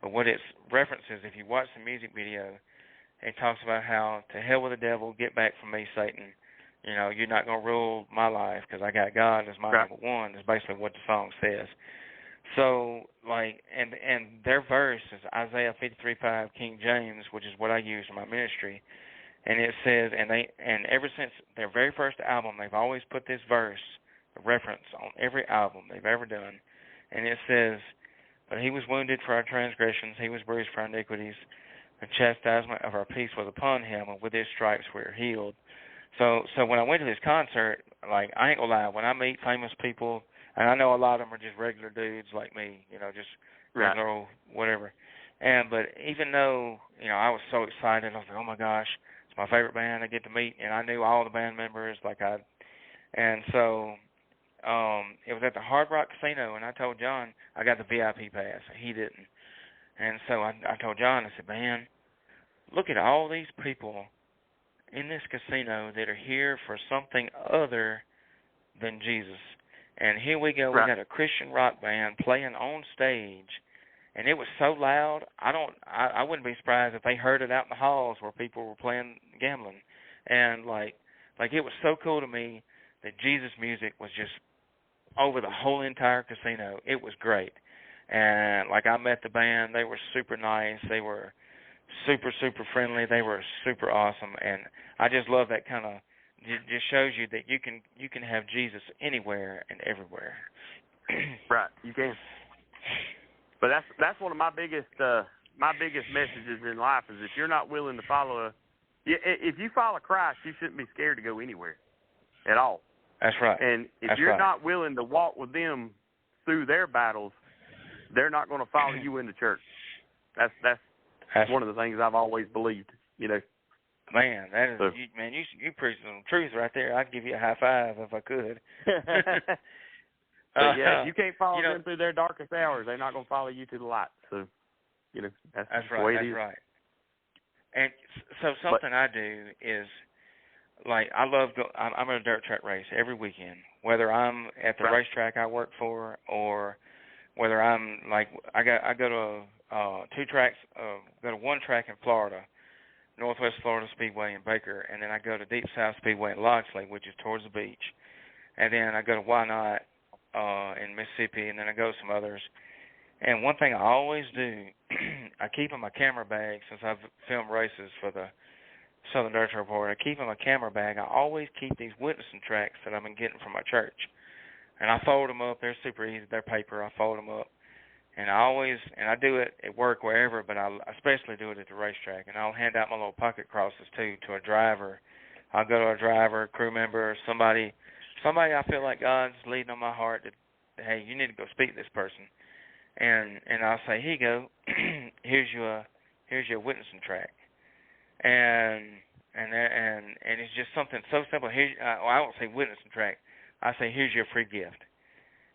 But what it references, if you watch the music video, it talks about how, to hell with the devil, get back from me, Satan. You know, you're not going to rule my life because I got God as my number one, is basically what the song says. So, like, and their verse is Isaiah 53:5, King James, which is what I use in my ministry. And it says, and ever since their very first album, they've always put this verse, a reference on every album they've ever done. And it says, but he was wounded for our transgressions, he was bruised for our iniquities. The chastisement of our peace was upon him, and with his stripes we are healed. So when I went to this concert, like, I ain't gonna lie, when I meet famous people, and I know a lot of them are just regular dudes like me, you know, just regular old whatever. But even though, you know, I was so excited, I was like, oh my gosh, it's my favorite band I get to meet, and I knew all the band members, and so it was at the Hard Rock Casino, and I told John I got the VIP pass, and he didn't. And so I told John, I said, man, look at all these people in this casino that are here for something other than Jesus. And here we go, we got a Christian rock band playing on stage, and it was so loud, I wouldn't be surprised if they heard it out in the halls where people were playing gambling. And like it was so cool to me that Jesus music was just over the whole entire casino. It was great. And, like, I met the band. They were super nice. They were super, super friendly. They were super awesome. And I just love that kind of, just shows you that you can have Jesus anywhere and everywhere. Right, you can. But that's one of my biggest messages in life is if you're not willing to follow if you follow Christ, you shouldn't be scared to go anywhere. at all. That's right. And if That's you're right. not willing to walk with them through their battles, they're not going to follow you into church. That's one of the things I've always believed. You know. Man, that is So. you preach some truth right there. I'd give you a high five if I could. But yeah, if you can't follow them them through their darkest hours, they're not going to follow you to the light. So, you know, that's right. the way it That's is. right. And so something I do is, like, I'm at a dirt track race every weekend, whether I'm at the racetrack I work for or whether I'm like I go to two tracks, go to one track in Florida, Northwest Florida Speedway in Baker, and then I go to Deep South Speedway in Loxley, which is towards the beach, and then I go to Why Not in Mississippi, and then I go to some others. And one thing I always do, I keep in my camera bag, since I've filmed races for the Southern Dirt Report, I keep in my camera bag, I always keep these witnessing tracks that I've been getting from my church. And I fold them up. They're super easy. They're paper. I fold them up. And I do it at work, wherever, but I especially do it at the racetrack. And I'll hand out my little pocket crosses, too, to a driver. I'll go to a driver, crew member, somebody I feel like God's leading on my heart that, hey, you need to go speak to this person. And I'll say, here you go. here's your witnessing track. And it's just something so simple. I won't say witnessing track. I say, here's your free gift.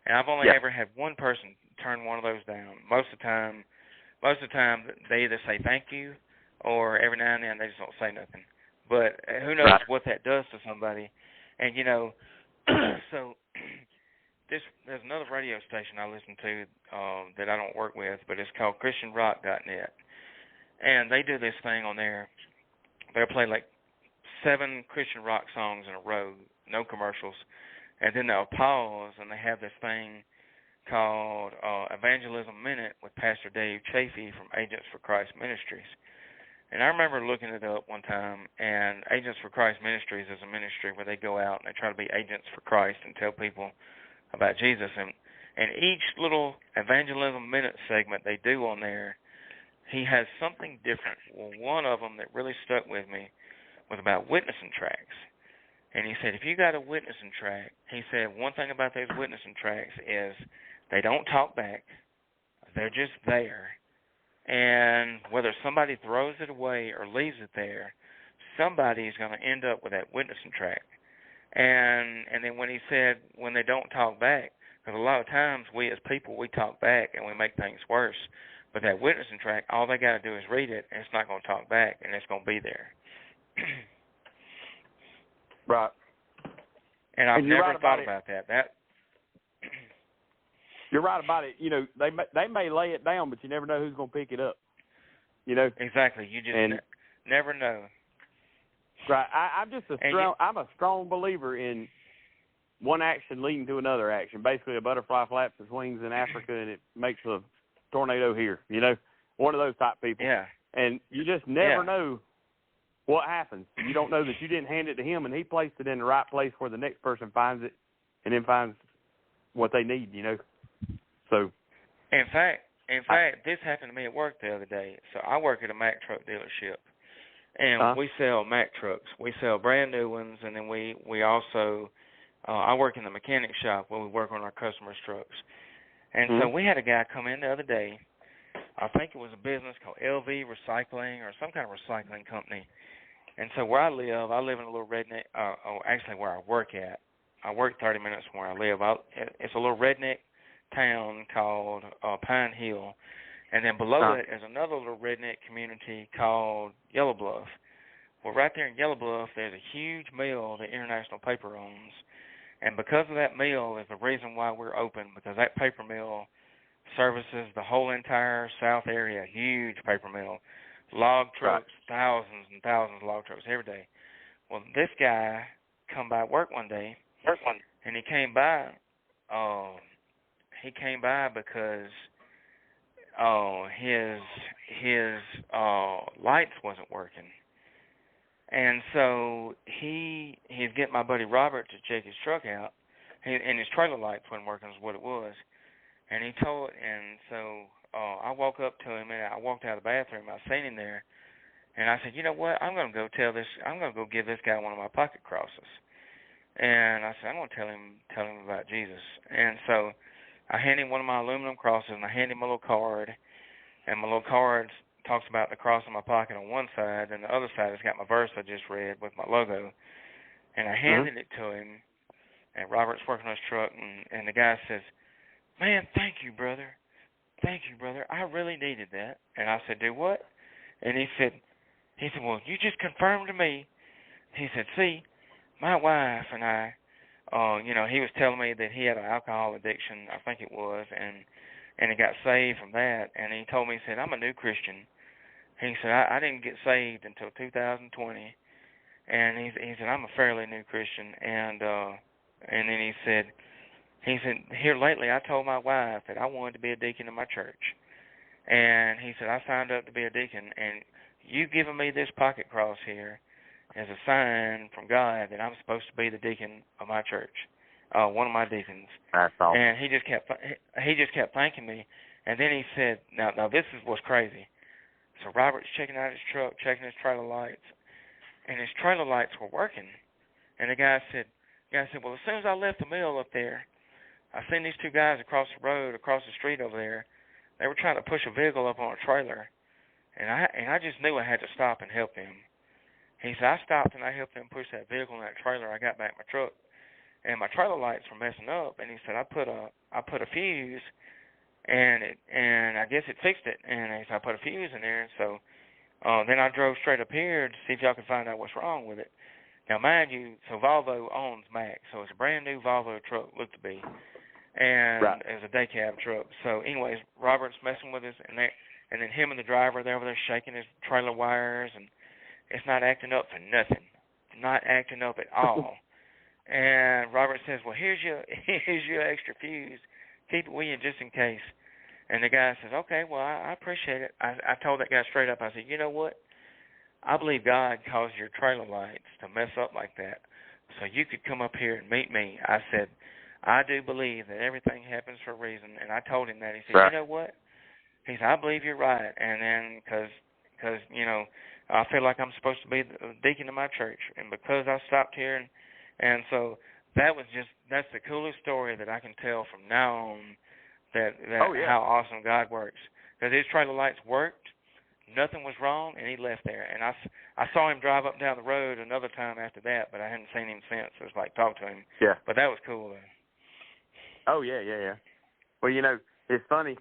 And I've only ever had one person turn one of those down. Most of the time, they either say thank you, or every now and then they just don't say nothing. But who knows what that does to somebody. And, you know, so there's another radio station I listen to that I don't work with, but it's called ChristianRock.net. And they do this thing on there. They'll play like 7 Christian rock songs in a row, no commercials. And then they'll pause, and they have this thing called Evangelism Minute with Pastor Dave Chafee from Agents for Christ Ministries. And I remember looking it up one time, and Agents for Christ Ministries is a ministry where they go out and they try to be agents for Christ and tell people about Jesus. And each little Evangelism Minute segment they do on there, he has something different. Well, one of them that really stuck with me was about witnessing tracks. And he said, if you got a witnessing track, he said, one thing about those witnessing tracks is they don't talk back. They're just there. And whether somebody throws it away or leaves it there, somebody is going to end up with that witnessing track. And then when he said, when they don't talk back, because a lot of times we as people, we talk back and we make things worse. But that witnessing track, all they got to do is read it, and it's not going to talk back, and it's going to be there. Right. And I've never thought about that. You're right about it. You know, they may lay it down, but you never know who's going to pick it up. You know. Exactly. You just never know. Right. I'm a strong believer in one action leading to another action. Basically, a butterfly flaps its wings in Africa, and it makes a tornado here. You know, one of those type people. Yeah. And you just never know what happens. You don't know that you didn't hand it to him, and he placed it in the right place where the next person finds it, and then finds what they need. You know. So. In fact, this happened to me at work the other day. So I work at a Mack truck dealership, and we sell Mack trucks. We sell brand new ones, and then we also I work in the mechanic shop where we work on our customers' trucks. And so we had a guy come in the other day. I think it was a business called LV Recycling or some kind of recycling company. And so where I live in a little redneck, actually where I work at. I work 30 minutes from where I live. It's a little redneck town called Pine Hill. And then below it is another little redneck community called Yellow Bluff. Well, right there in Yellow Bluff, there's a huge mill that International Paper owns. And because of that mill is the reason why we're open, because that paper mill services the whole entire south area, huge paper mill. Log trucks, thousands and thousands of log trucks every day. Well, this guy come by work one day, and he came by. He came by because his lights wasn't working, and so he's getting my buddy Robert to check his truck out, and his trailer lights wasn't working, is what it was. And so I walked up to him, and I walked out of the bathroom. I seen him there, and I said, you know what? I'm going to go give this guy one of my pocket crosses. And I said, I'm going to tell him about Jesus. And so I hand him one of my aluminum crosses, and I hand him a little card, and my little card talks about the cross in my pocket on one side, and the other side has got my verse I just read with my logo. And I handed it to him, and Robert's working on his truck, and the guy says, man, thank you, brother. Thank you, brother. I really needed that. And I said, do what? And he said, well, you just confirmed to me. He said, see, my wife and I, he was telling me that he had an alcohol addiction, I think it was, and he got saved from that. And he told me, he said, I'm a new Christian. He said, I didn't get saved until 2020. And he said, I'm a fairly new Christian. And then he said, here lately I told my wife that I wanted to be a deacon in my church. And he said, I signed up to be a deacon, and you've given me this pocket cross here as a sign from God that I'm supposed to be the deacon of my church, one of my deacons. That's awesome. And he just kept thanking me. And then he said, now this is what's crazy. So Robert's checking out his truck, checking his trailer lights, and his trailer lights were working. And the guy said, well, as soon as I left the mill up there, I seen these two guys across the road, across the street over there. They were trying to push a vehicle up on a trailer, and I just knew I had to stop and help them. He said, I stopped and I helped them push that vehicle in that trailer. I got back in my truck, and my trailer lights were messing up. And he said, I put a fuse, and I guess it fixed it. And he said, I put a fuse in there, and so then I drove straight up here to see if y'all could find out what's wrong with it. Now, mind you, so Volvo owns Mack, so it's a brand new Volvo truck, looked to be, and it was a day cab truck. So, anyways, Robert's messing with us, and then him and the driver, they're over there shaking his trailer wires, and it's not acting up for nothing, not acting up at all. And Robert says, well, here's your extra fuse. Keep it with you just in case. And the guy says, okay, well, I appreciate it. I told that guy straight up, I said, you know what? I believe God caused your trailer lights to mess up like that so you could come up here and meet me. I said, I do believe that everything happens for a reason. And I told him that. He said, you know what? He said, I believe you're right. And then because I feel like I'm supposed to be the deacon of my church. And because I stopped here, and so that's the coolest story that I can tell from now on how awesome God works. Because his trailer lights worked. Nothing was wrong, and he left there. And I saw him drive up and down the road another time after that, but I hadn't seen him since. It was like, talk to him. Yeah. But that was cool, though. Oh, yeah. Well, it's funny.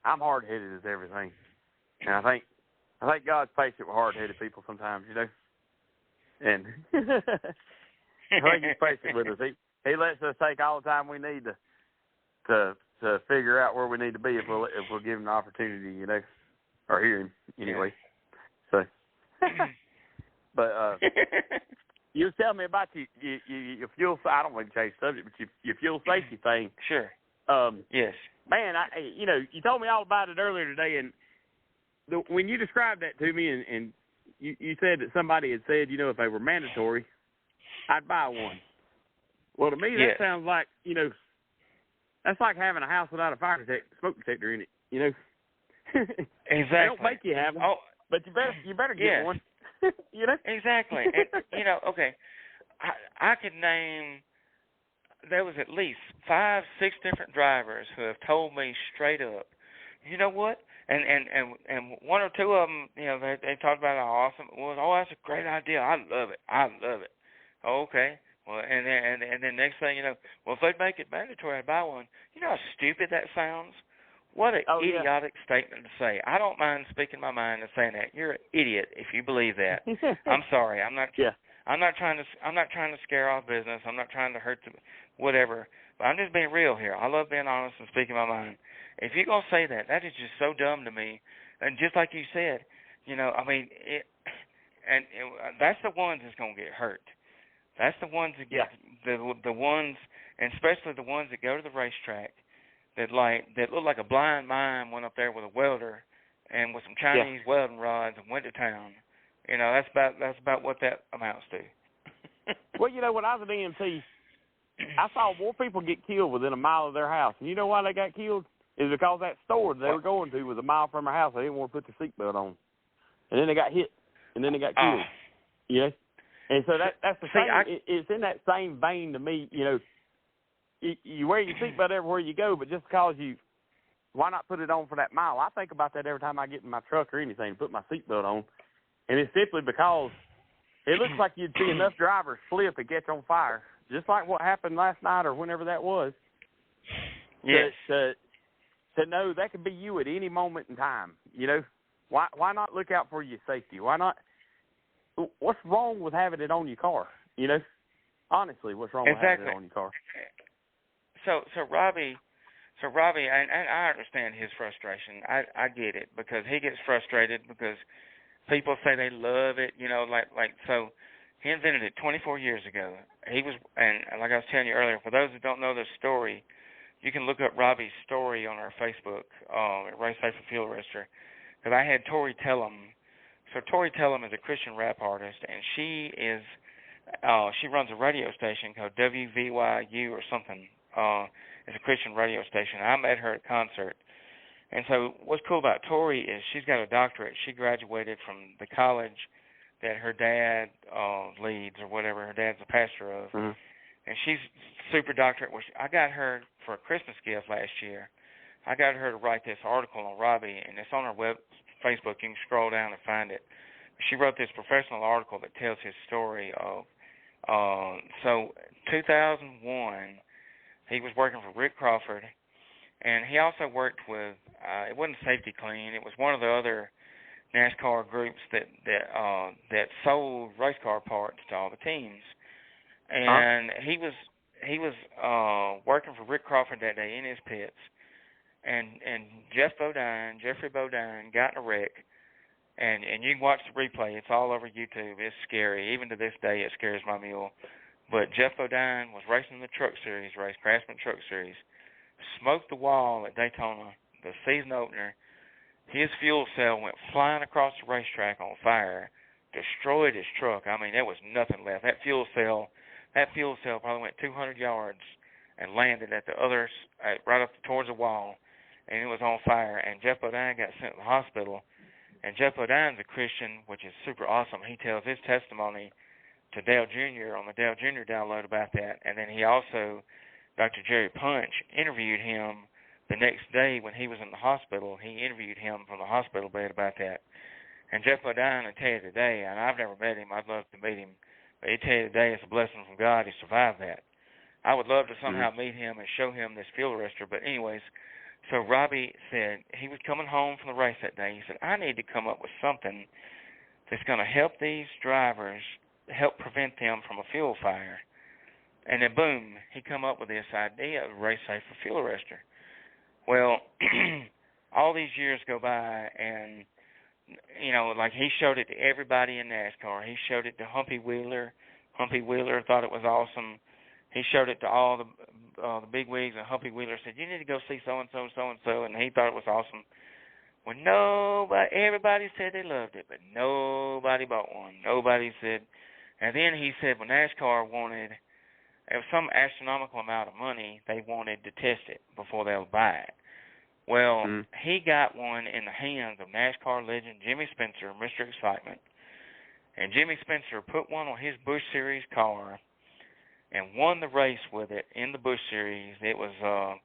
I'm hard-headed as everything. And I think God's patient with hard-headed people sometimes, And I think he's patient with us. He lets us take all the time we need to figure out where we need to be if we'll give him the opportunity, or hear him anyway. So, but you tell me about your fuel. I don't want to change the subject, but your fuel safety thing. Sure. Yes. Man, you told me all about it earlier today, and when you described that to me, and you said that somebody had said, if they were mandatory, I'd buy one. Well, to me, that sounds like that's like having a house without a smoke detector in it. Exactly. They don't make you have them, but you better get one. Exactly. And, okay, I could name. There was at least 5, 6 different drivers who have told me straight up, you know what? And one or two of them, they talked about how awesome it was. Oh, that's a great idea. I love it. Okay. Well, and then next thing you know, well, if they make it mandatory, I'd buy one. You know how stupid that sounds? What an idiotic statement to say. I don't mind speaking my mind and saying that. You're an idiot if you believe that. I'm sorry. I'm not trying to scare off business. I'm not trying to hurt whatever. But I'm just being real here. I love being honest and speaking my mind. If you're gonna say that is just so dumb to me. And just like you said, that's the ones that's gonna get hurt. That's the ones that get the ones, and especially the ones that go to the racetrack that look like a blind mime went up there with a welder and with some Chinese welding rods and went to town. That's about what that amounts to. Well, when I was at EMT, I saw more people get killed within a mile of their house. And you know why they got killed? Is because that store they were going to was a mile from their house. They didn't want to put the seatbelt on. And then they got hit. And then they got killed. And so that's the See, same. It's in that same vein to me. You know, you wear your seatbelt everywhere you go, but just because why not put it on for that mile? I think about that every time I get in my truck or anything, put my seatbelt on. And it's simply because it looks like you'd see enough drivers flip and catch on fire, just like what happened last night or whenever that was. Yes. To know that could be you at any moment in time. You know, why not look out for your safety? Why not? What's wrong with having it on your car? You know, honestly, what's wrong with having it on your car? So Robbie, and I understand his frustration. I get it, because he gets frustrated because people say they love it. You know, like so. He invented it 24 years ago. And like I was telling you earlier, for those who don't know the story, you can look up Robbie's story on our Facebook at Race Safe for Fuel Arrestor. Because I had Tori Tellum. So Tori Tellum is a Christian rap artist, and she runs a radio station called WVYU or something. It's a Christian radio station. I met her at a concert. And so what's cool about Tori is she's got a doctorate. She graduated from the college that her dad leads or whatever. Her dad's a pastor of. Mm-hmm. And she's super doctorate. I got her for a Christmas gift last year. I got her to write this article on Robbie, and it's on her Facebook. You can scroll down and find it. She wrote this professional article that tells his story of, so 2001, he was working for Rick Crawford, and he also worked with, it wasn't Safety Clean, it was one of the other NASCAR groups that sold race car parts to all the teams. And he was working for Rick Crawford that day in his pits, and Jeffrey Bodine got in a wreck, and you can watch the replay. It's all over YouTube. It's scary. Even to this day, it scares my mule. But Jeff Bodine was racing the Truck Series race, Craftsman Truck Series, smoked the wall at Daytona, the season opener. His fuel cell went flying across the racetrack on fire, destroyed his truck. I mean, there was nothing left. That fuel cell probably went 200 yards and landed at the other, right up towards the wall, and it was on fire. And Jeff Bodine got sent to the hospital. And Jeff Bodine's a Christian, which is super awesome. He tells his testimony to Dale Jr. on the Dale Jr. download about that. And then he also, Dr. Jerry Punch, interviewed him the next day when he was in the hospital. He interviewed him from the hospital bed about that. And Jeff Bodine will tell you today, and I've never met him, I'd love to meet him, but he'll tell you today it's a blessing from God he survived that. I would love to somehow meet him and show him this fuel arrestor. But anyways, so Robbie said he was coming home from the race that day. He said, I need to come up with something that's going to help these drivers, help prevent them from a fuel fire. And then, boom, he come up with this idea of Race Safe for Fuel Arrestor. Well, all these years go by, and, you know, like he showed it to everybody in NASCAR. He showed it to Humpy Wheeler. Humpy Wheeler thought it was awesome. He showed it to all the big wigs, and Humpy Wheeler said, you need to go see so-and-so, so-and-so, and he thought it was awesome. Well, everybody said they loved it, but nobody bought one. Nobody said. And then he said, when NASCAR wanted, it was some astronomical amount of money, they wanted to test it before they would buy it. Well, he got one in the hands of NASCAR legend Jimmy Spencer, Mr. Excitement. And Jimmy Spencer put one on his Busch Series car and won the race with it in the Busch Series. It was,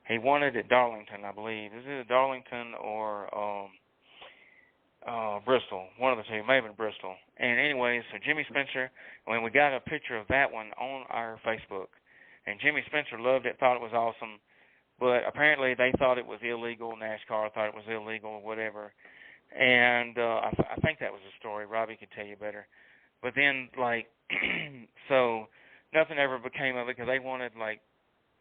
he won it at Darlington, I believe. Is it Darlington or Bristol? One of the two, maybe Bristol. And anyway, so Jimmy Spencer, when we got a picture of that one on our Facebook, and Jimmy Spencer loved it, thought it was awesome, but apparently they thought it was illegal. NASCAR thought it was illegal, whatever. And I think that was the story. Robbie could tell you better. But then, like, so nothing ever became of it because they wanted, like,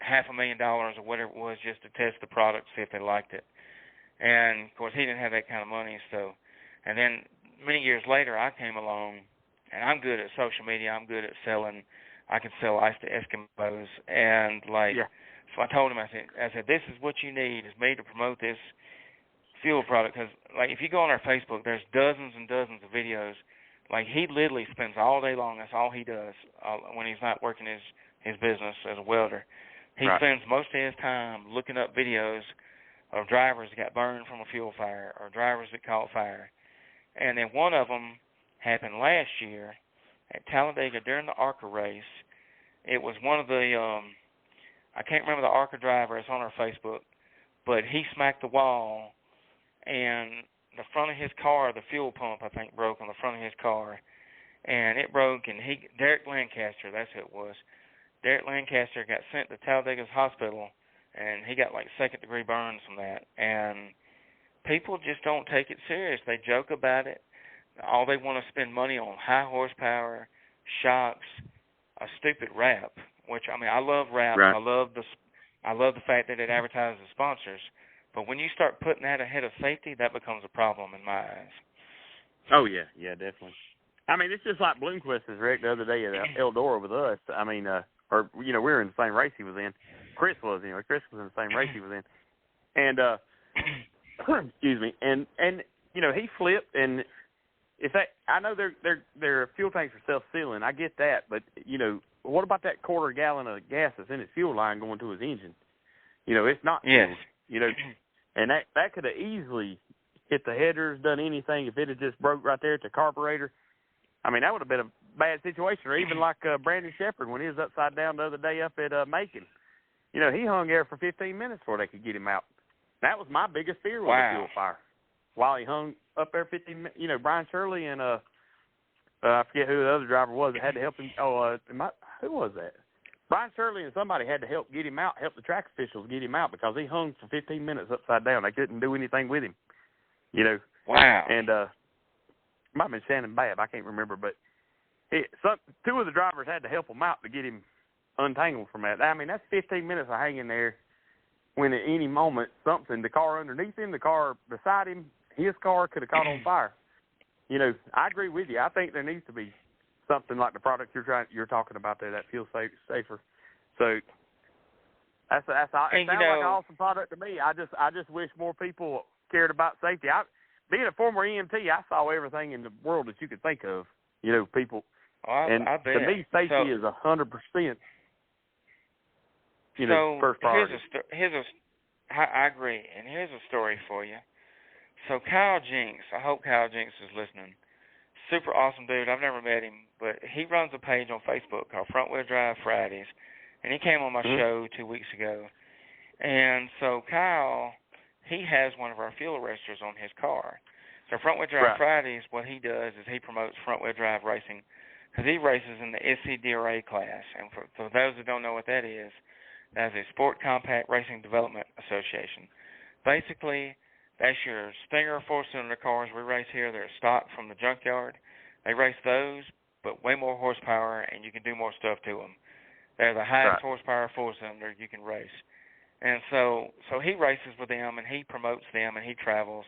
$500,000 or whatever it was just to test the product, see if they liked it. And, of course, he didn't have that kind of money. So, and then many years later, I came along, and I'm good at social media. I'm good at selling. I can sell ice to Eskimos. And, like, so I told him, I said, this is what you need is me to promote this fuel product. Because, like, if you go on our Facebook, there's dozens and dozens of videos. Like, he literally spends all day long, that's all he does when he's not working his business as a welder. He spends most of his time looking up videos of drivers that got burned from a fuel fire or drivers that caught fire. And then one of them happened last year, at Talladega during the ARCA race. It was one of the, I can't remember the ARCA driver. It's on our Facebook. But he smacked the wall, and the front of his car, the fuel pump, I think, broke on the front of his car. And it broke, and Derek Lancaster, that's who it was. Derek Lancaster got sent to Talladega's hospital, and he got like second-degree burns from that. And people just don't take it serious. They joke about it. All they want to spend money on high horsepower, shocks, a stupid wrap. Which I love wrap. Right. I love the fact that it advertises sponsors. But when you start putting that ahead of safety, that becomes a problem in my eyes. Oh yeah, definitely. I mean, it's just like Bloomquist's wreck the other day at Eldora with us. I mean, we were in the same race he was in. Chris was in the same race he was in. And excuse me. And he flipped, and I know their fuel tanks are self-sealing. I get that, but what about that quarter gallon of gas that's in his fuel line going to his engine? It's not yes. sealed, and that could have easily hit the headers, done anything if it had just broke right there at the carburetor. I mean, that would have been a bad situation. Or even like Brandon Shepard when he was upside down the other day up at Macon. He hung there for 15 minutes before they could get him out. That was my biggest fear with the fuel fire. While he hung up there 15 minutes, Brian Shirley and I forget who the other driver was that had to help him. Who was that? Brian Shirley and somebody had to help get him out, help the track officials get him out because he hung for 15 minutes upside down. They couldn't do anything with him. Wow. And might have been Shannon Babb, I can't remember, but two of the drivers had to help him out to get him untangled from that. I mean, that's 15 minutes of hanging there when at any moment the car underneath him, the car beside him, his car could have caught on fire. I agree with you. I think there needs to be something like the product you're talking about there, that Feel Safer. So that sounds like an awesome product to me. I just wish more people cared about safety. Being a former EMT, I saw everything in the world that you could think of. People. I bet. To me, safety is 100%. First priority. I agree, and here's a story for you. So Kyle Jinks, I hope Kyle Jinks is listening. Super awesome dude. I've never met him, but he runs a page on Facebook called Front Wheel Drive Fridays, and he came on my show 2 weeks ago. And so Kyle, he has one of our fuel arresters on his car. So Front Wheel Drive Fridays, what he does is he promotes front wheel drive racing because he races in the SCDRA class. And for those that don't know what that is, that's a Sport Compact Racing Development Association. Basically, that's your Stinger four-cylinder cars we race here. They're stock from the junkyard. They race those, but way more horsepower, and you can do more stuff to them. They're the highest horsepower four-cylinder you can race. And so he races with them, and he promotes them, and he travels.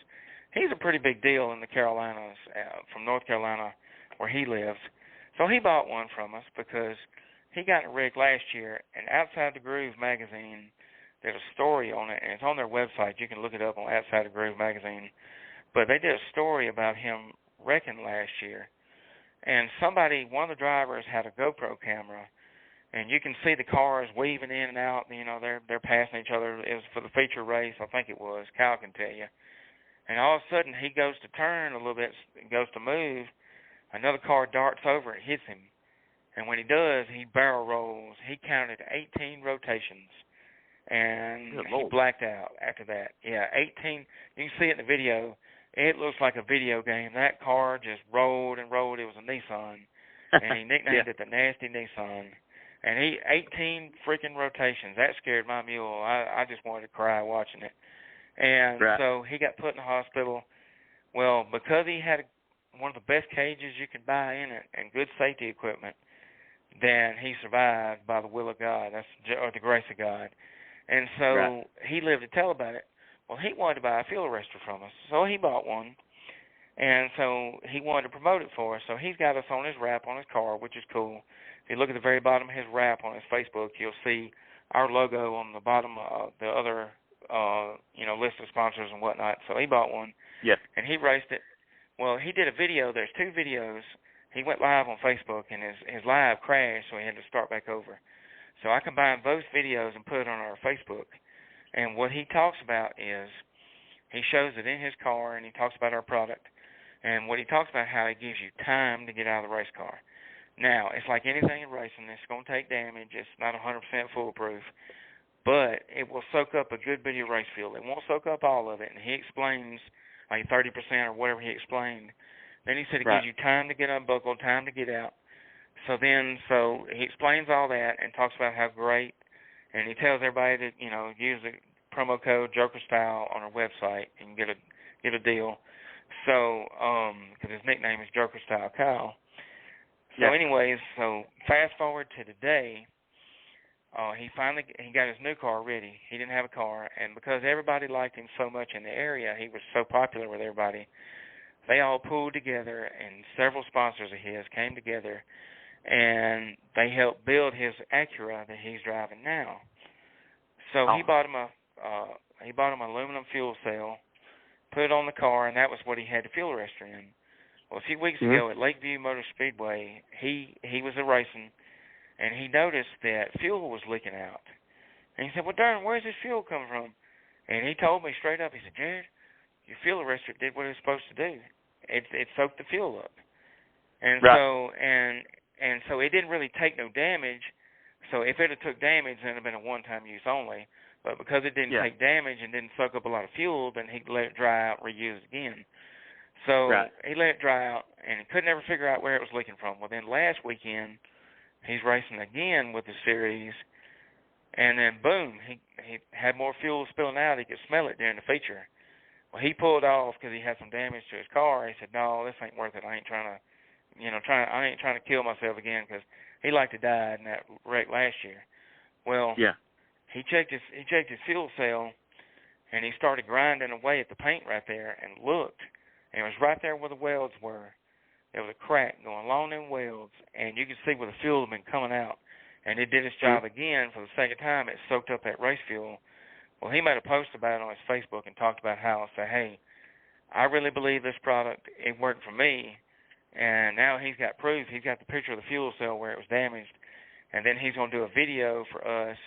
He's a pretty big deal in the Carolinas, from North Carolina, where he lives. So he bought one from us because he got in a wreck last year, and Outside the Groove magazine did a story on it, and it's on their website. You can look it up on Outside the Groove magazine. But they did a story about him wrecking last year. And one of the drivers had a GoPro camera, and you can see the cars weaving in and out. They're passing each other. It was for the feature race, I think it was. Kyle can tell you. And all of a sudden, he goes to turn a little bit, goes to move. Another car darts over and hits him. And when he does, he barrel rolls. He counted 18 rotations. And he blacked out after that. Yeah, 18. You can see it in the video. It looks like a video game. That car just rolled and rolled. It was a Nissan. And he nicknamed it the Nasty Nissan. And 18 freaking rotations. That scared my mule. I just wanted to cry watching it. And so he got put in the hospital. Well, because he had one of the best cages you could buy in it and good safety equipment, then he survived by the will of God, or the grace of God. And so he lived to tell about it. Well, he wanted to buy a fuel arrestor from us, so he bought one. And so he wanted to promote it for us. So he's got us on his wrap on his car, which is cool. If you look at the very bottom of his wrap on his Facebook, you'll see our logo on the bottom of the other list of sponsors and whatnot. So he bought one. Yes. And he raced it. Well, he did a video. There's 2 videos. He went live on Facebook, and his live crashed, so he had to start back over. So I combined both videos and put it on our Facebook. And what he talks about is he shows it in his car, and he talks about our product. And what he talks about how he gives you time to get out of the race car. Now, it's like anything in racing. It's going to take damage. It's not 100% foolproof. But it will soak up a good bit of your race fuel. It won't soak up all of it. And he explains, like 30% or whatever he explained. Then he said it gives you time to get unbuckled, time to get out. So he explains all that and talks about how great, and he tells everybody to, use the promo code JokerStyle on our website and get a deal. So, because his nickname is JokerStyle Kyle. So anyways, so fast forward to today. He got his new car ready. He didn't have a car, and because everybody liked him so much in the area, he was so popular with everybody, they all pulled together, and several sponsors of his came together, and they helped build his Acura that he's driving now. So he bought him an aluminum fuel cell, put it on the car, and that was what he had the fuel arrestor in. Well, a few weeks ago at Lakeview Motor Speedway, he was racing, and he noticed that fuel was leaking out. And he said, well, darn, where's this fuel coming from? And he told me straight up, he said, Jared, your fuel arrestor did what it was supposed to do. It soaked the fuel up. And so it didn't really take no damage. So if it had took damage, then it would have been a one-time use only. But because it didn't take damage and didn't soak up a lot of fuel, then he let it dry out, reuse it again. So he let it dry out, and he could never figure out where it was leaking from. Well, then last weekend, he's racing again with the series, and then boom, he had more fuel spilling out. He could smell it during the feature. Well, he pulled off because he had some damage to his car. He said, "No, this ain't worth it. I ain't trying to kill myself again," because he like to die in that wreck last year. Well, he checked his fuel cell, and he started grinding away at the paint right there, and looked, and it was right there where the welds were. There was a crack going along them welds, and you could see where the fuel had been coming out. And it did its job again. For the second time, it soaked up that race fuel. Well, he made a post about it on his Facebook and talked about how, say, hey, I really believe this product, it worked for me. And now he's got proof. He's got the picture of the fuel cell where it was damaged. And then he's going to do a video for us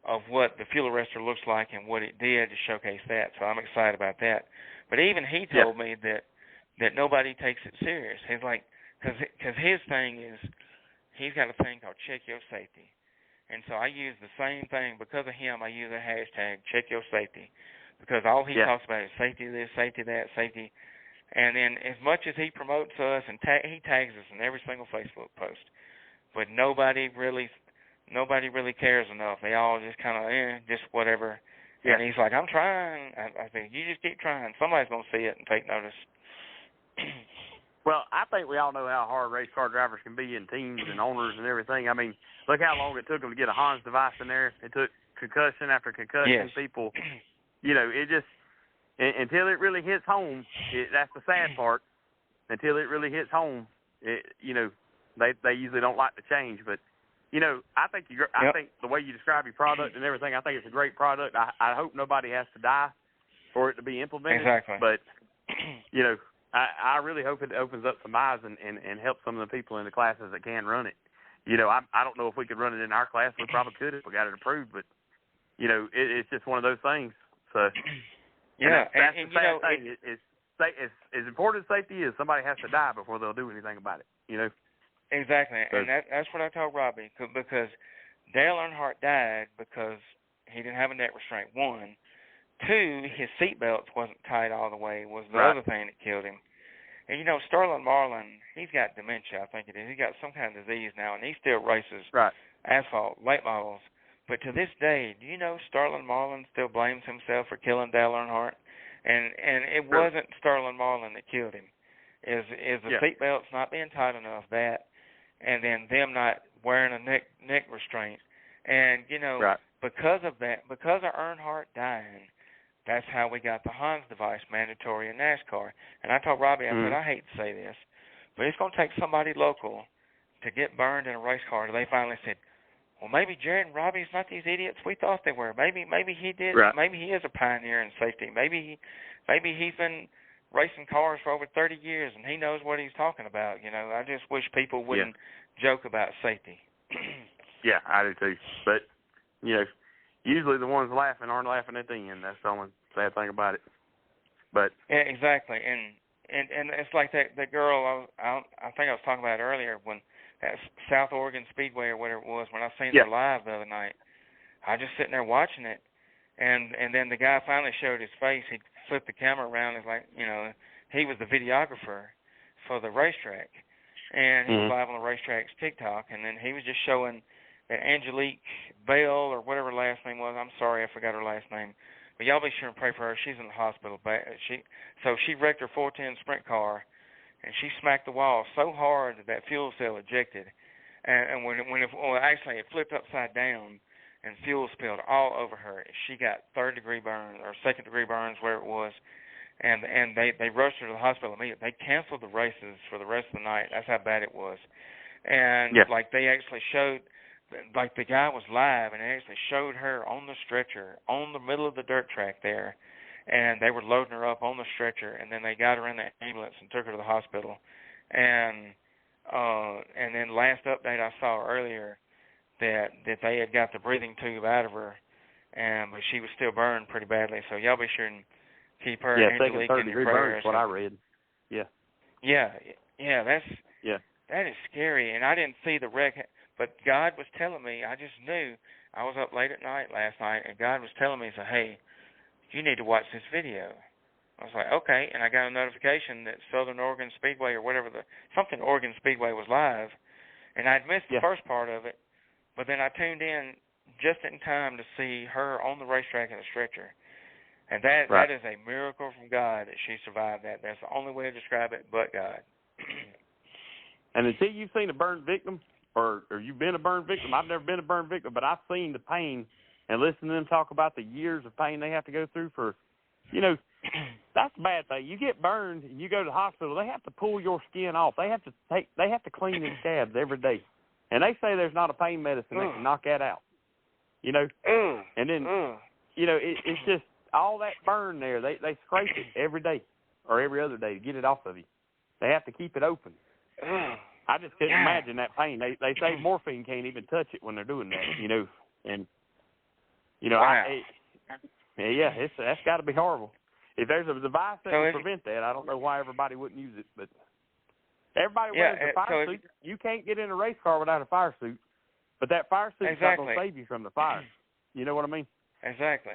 of what the fuel arrestor looks like and what it did to showcase that. So I'm excited about that. But even he told me that nobody takes it serious. He's like, because his thing is, he's got a thing called Check Your Safety. And so I use the same thing. Because of him, I use a hashtag, Check Your Safety. Because all he talks about is safety this, safety that, safety. And then as much as he promotes us, and he tags us in every single Facebook post, but nobody really cares enough. They all just kind of, just whatever. And he's like, I'm trying. I think, you just keep trying. Somebody's going to see it and take notice. Well, I think we all know how hard race car drivers can be, and teams and owners and everything. I mean, look how long it took them to get a Hans device in there. It took concussion after concussion. People, it just, until it really hits home, that's the sad part. Until it really hits home, they usually don't like to change. But, I think I think the way you describe your product and everything, I think it's a great product. I hope nobody has to die for it to be implemented. Exactly. But, I really hope it opens up some eyes and helps some of the people in the classes that can run it. I don't know if we could run it in our class. We probably could if we got it approved, but, it's just one of those things. So, that's the sad thing. It's as important as safety is, somebody has to die before they'll do anything about it, Exactly, so, and that's what I told Robbie, because Dale Earnhardt died because he didn't have a neck restraint, 1. 2, his seatbelt wasn't tight all the way, was the other thing that killed him. And, Sterling Marlin, he's got dementia, I think it is. He's got some kind of disease now, and he still races asphalt, late models. But to this day, do you know Sterling Marlin still blames himself for killing Dale Earnhardt? And it wasn't Sterling Marlin that killed him. Is the seatbelts not being tight enough, that, and then them not wearing a neck restraint. And, because of that, because of Earnhardt dying, that's how we got the Hans device mandatory in NASCAR. And I told Robbie, I said, I hate to say this, but it's going to take somebody local to get burned in a race car. They finally said, well, maybe Jared and Robbie's not these idiots we thought they were. Maybe he did. Maybe he is a pioneer in safety. Maybe he's been racing cars for over 30 years and he knows what he's talking about. I just wish people wouldn't joke about safety. Yeah, I do too. But, usually the ones laughing aren't laughing at the end. That's the only sad thing about it. But yeah, exactly. And it's like that girl I think I was talking about earlier when at South Oregon Speedway or whatever it was, when I seen her live the other night. I just sitting there watching it, and then the guy finally showed his face. He flipped the camera around. It's like, you know, he was the videographer for the racetrack, and he was live on the racetrack's TikTok, and then he was just showing that Angelique Bell or whatever her last name was. I'm sorry, I forgot her last name. But y'all be sure and pray for her. She's in the hospital. She wrecked her 410 sprint car, and she smacked the wall so hard that fuel cell ejected, and actually it flipped upside down, and fuel spilled all over her. She got third-degree burns or second-degree burns, where it was, and they rushed her to the hospital immediately. They canceled the races for the rest of the night. That's how bad it was. And like they actually showed. Like the guy was live, and they actually showed her on the stretcher on the middle of the dirt track there, and they were loading her up on the stretcher, and then they got her in the ambulance and took her to the hospital, and then last update I saw earlier that they had got the breathing tube out of her, but she was still burned pretty badly. So y'all be sure and keep her and Angelique in your prayers. That's what I read. That is scary, and I didn't see the wreck. But God was telling me, I just knew. I was up late at night last night, and God was telling me, hey, you need to watch this video. I was like, okay, and I got a notification that Southern Oregon Speedway or whatever, something Oregon Speedway was live, and I'd missed the first part of it, but then I tuned in just in time to see her on the racetrack in a stretcher. And that is a miracle from God that she survived that. That's the only way to describe it, but God. And until you've seen a burned victim, or you've been a burn victim. I've never been a burn victim, but I've seen the pain and listened to them talk about the years of pain they have to go through for, that's a bad thing. You get burned and you go to the hospital, they have to pull your skin off. They have to clean these scabs every day. And they say there's not a pain medicine that can knock that out. And then, it's just all that burn there. They scrape it every day or every other day to get it off of you. They have to keep it open. I just couldn't imagine that pain. They say morphine can't even touch it when they're doing that, And that's got to be horrible. If there's a device that would prevent that, I don't know why everybody wouldn't use it. But everybody wears a fire suit. You can't get in a race car without a fire suit. But that fire suit's not going to save you from the fire. You know what I mean? Exactly.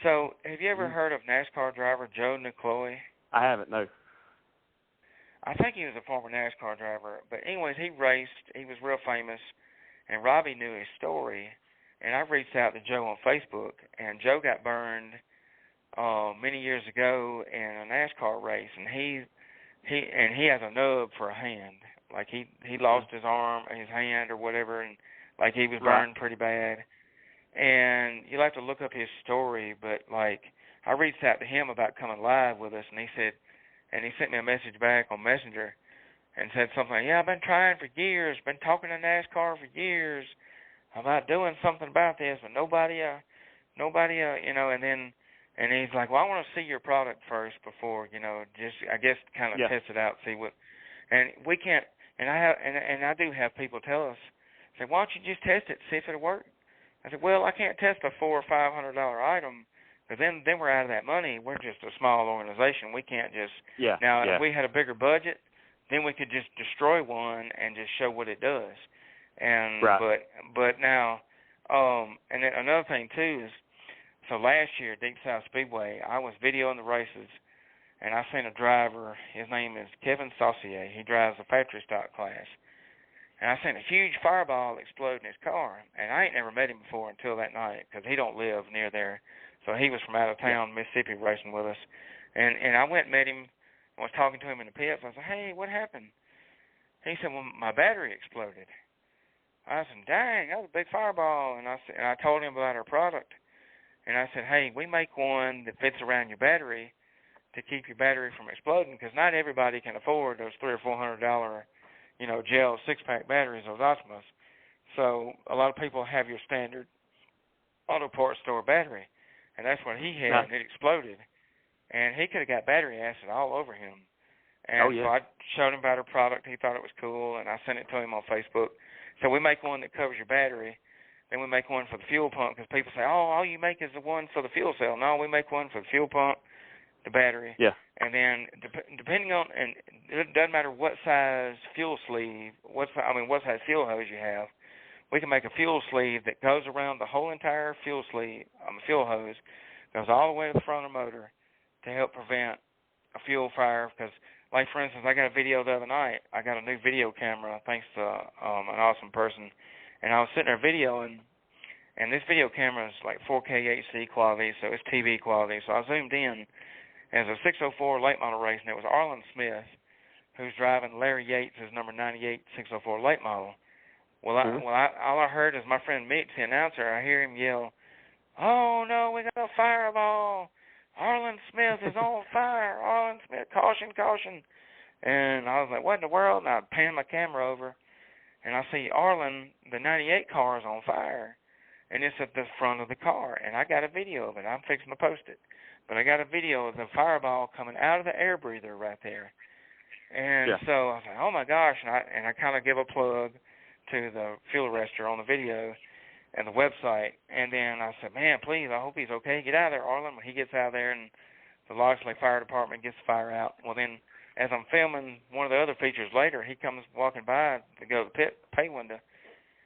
So have you ever heard of NASCAR driver Joe Nicolosi? I haven't, no. I think he was a former NASCAR driver. But anyways, he raced. He was real famous. And Robbie knew his story. And I reached out to Joe on Facebook. And Joe got burned many years ago in a NASCAR race. And he has a nub for a hand. Like he lost his arm, his hand or whatever. And like he was burned pretty bad. And you'll have to look up his story. But like I reached out to him about coming live with us. And he said, and he sent me a message back on Messenger and said something like, I've been trying for years, been talking to NASCAR for years about doing something about this, but nobody, and he's like, well, I want to see your product first before, just, I guess, kind of test it out, see what, and we can't, and I do have people tell us, say, why don't you just test it, see if it'll work? I said, well, I can't test a $400 or $500 item. Because then we're out of that money. We're just a small organization. We can't just If we had a bigger budget, then we could just destroy one and just show what it does. And but now, and then another thing too is, so last year Deep South Speedway, I was videoing the races, and I seen a driver. His name is Kevin Saucier. He drives the factory stock class, and I seen a huge fireball explode in his car. And I ain't never met him before until that night because he don't live near there. So he was from out of town, Mississippi, racing with us. And I went and met him and was talking to him in the pits. I said, hey, what happened? He said, well, my battery exploded. I said, dang, that was a big fireball. And I told him about our product. And I said, hey, we make one that fits around your battery to keep your battery from exploding because not everybody can afford those $300 or $400, gel six-pack batteries, those Optimus. So a lot of people have your standard auto parts store battery. And that's what he had, and it exploded. And he could have got battery acid all over him. And so I showed him about our product. He thought it was cool, and I sent it to him on Facebook. So we make one that covers your battery. Then we make one for the fuel pump because people say, oh, all you make is the one for the fuel cell. No, we make one for the fuel pump, the battery. Yeah. And then depending on, and it doesn't matter what size fuel sleeve, what size fuel hose you have, we can make a fuel sleeve that goes around the whole entire fuel hose, goes all the way to the front of the motor to help prevent a fuel fire. Because, like, for instance, I got a video the other night. I got a new video camera thanks to an awesome person. And I was sitting there videoing, and this video camera is like 4K HD quality, so it's TV quality. So I zoomed in. And it was a 604 late model race, and it was Arlen Smith, who's driving Larry Yates' number 98 604 late model. Well, all I heard is my friend Mitch, the announcer, I hear him yell, "Oh, no, we got a fireball. Arlen Smith is on fire. Arlen Smith, caution, caution." And I was like, what in the world? And I panned my camera over, and I see Arlen, the 98 car, is on fire. And it's at the front of the car, and I got a video of it. I'm fixing to post it. But I got a video of the fireball coming out of the air breather right there. And so I was like, oh, my gosh. And I kind of give a plug to the fuel arrestor on the video and the website. And then I said, man, please, I hope he's okay. Get out of there, Arlen. When he gets out of there and the Loxley Fire Department gets the fire out. Well, then as I'm filming one of the other features later, he comes walking by to go to the pay window.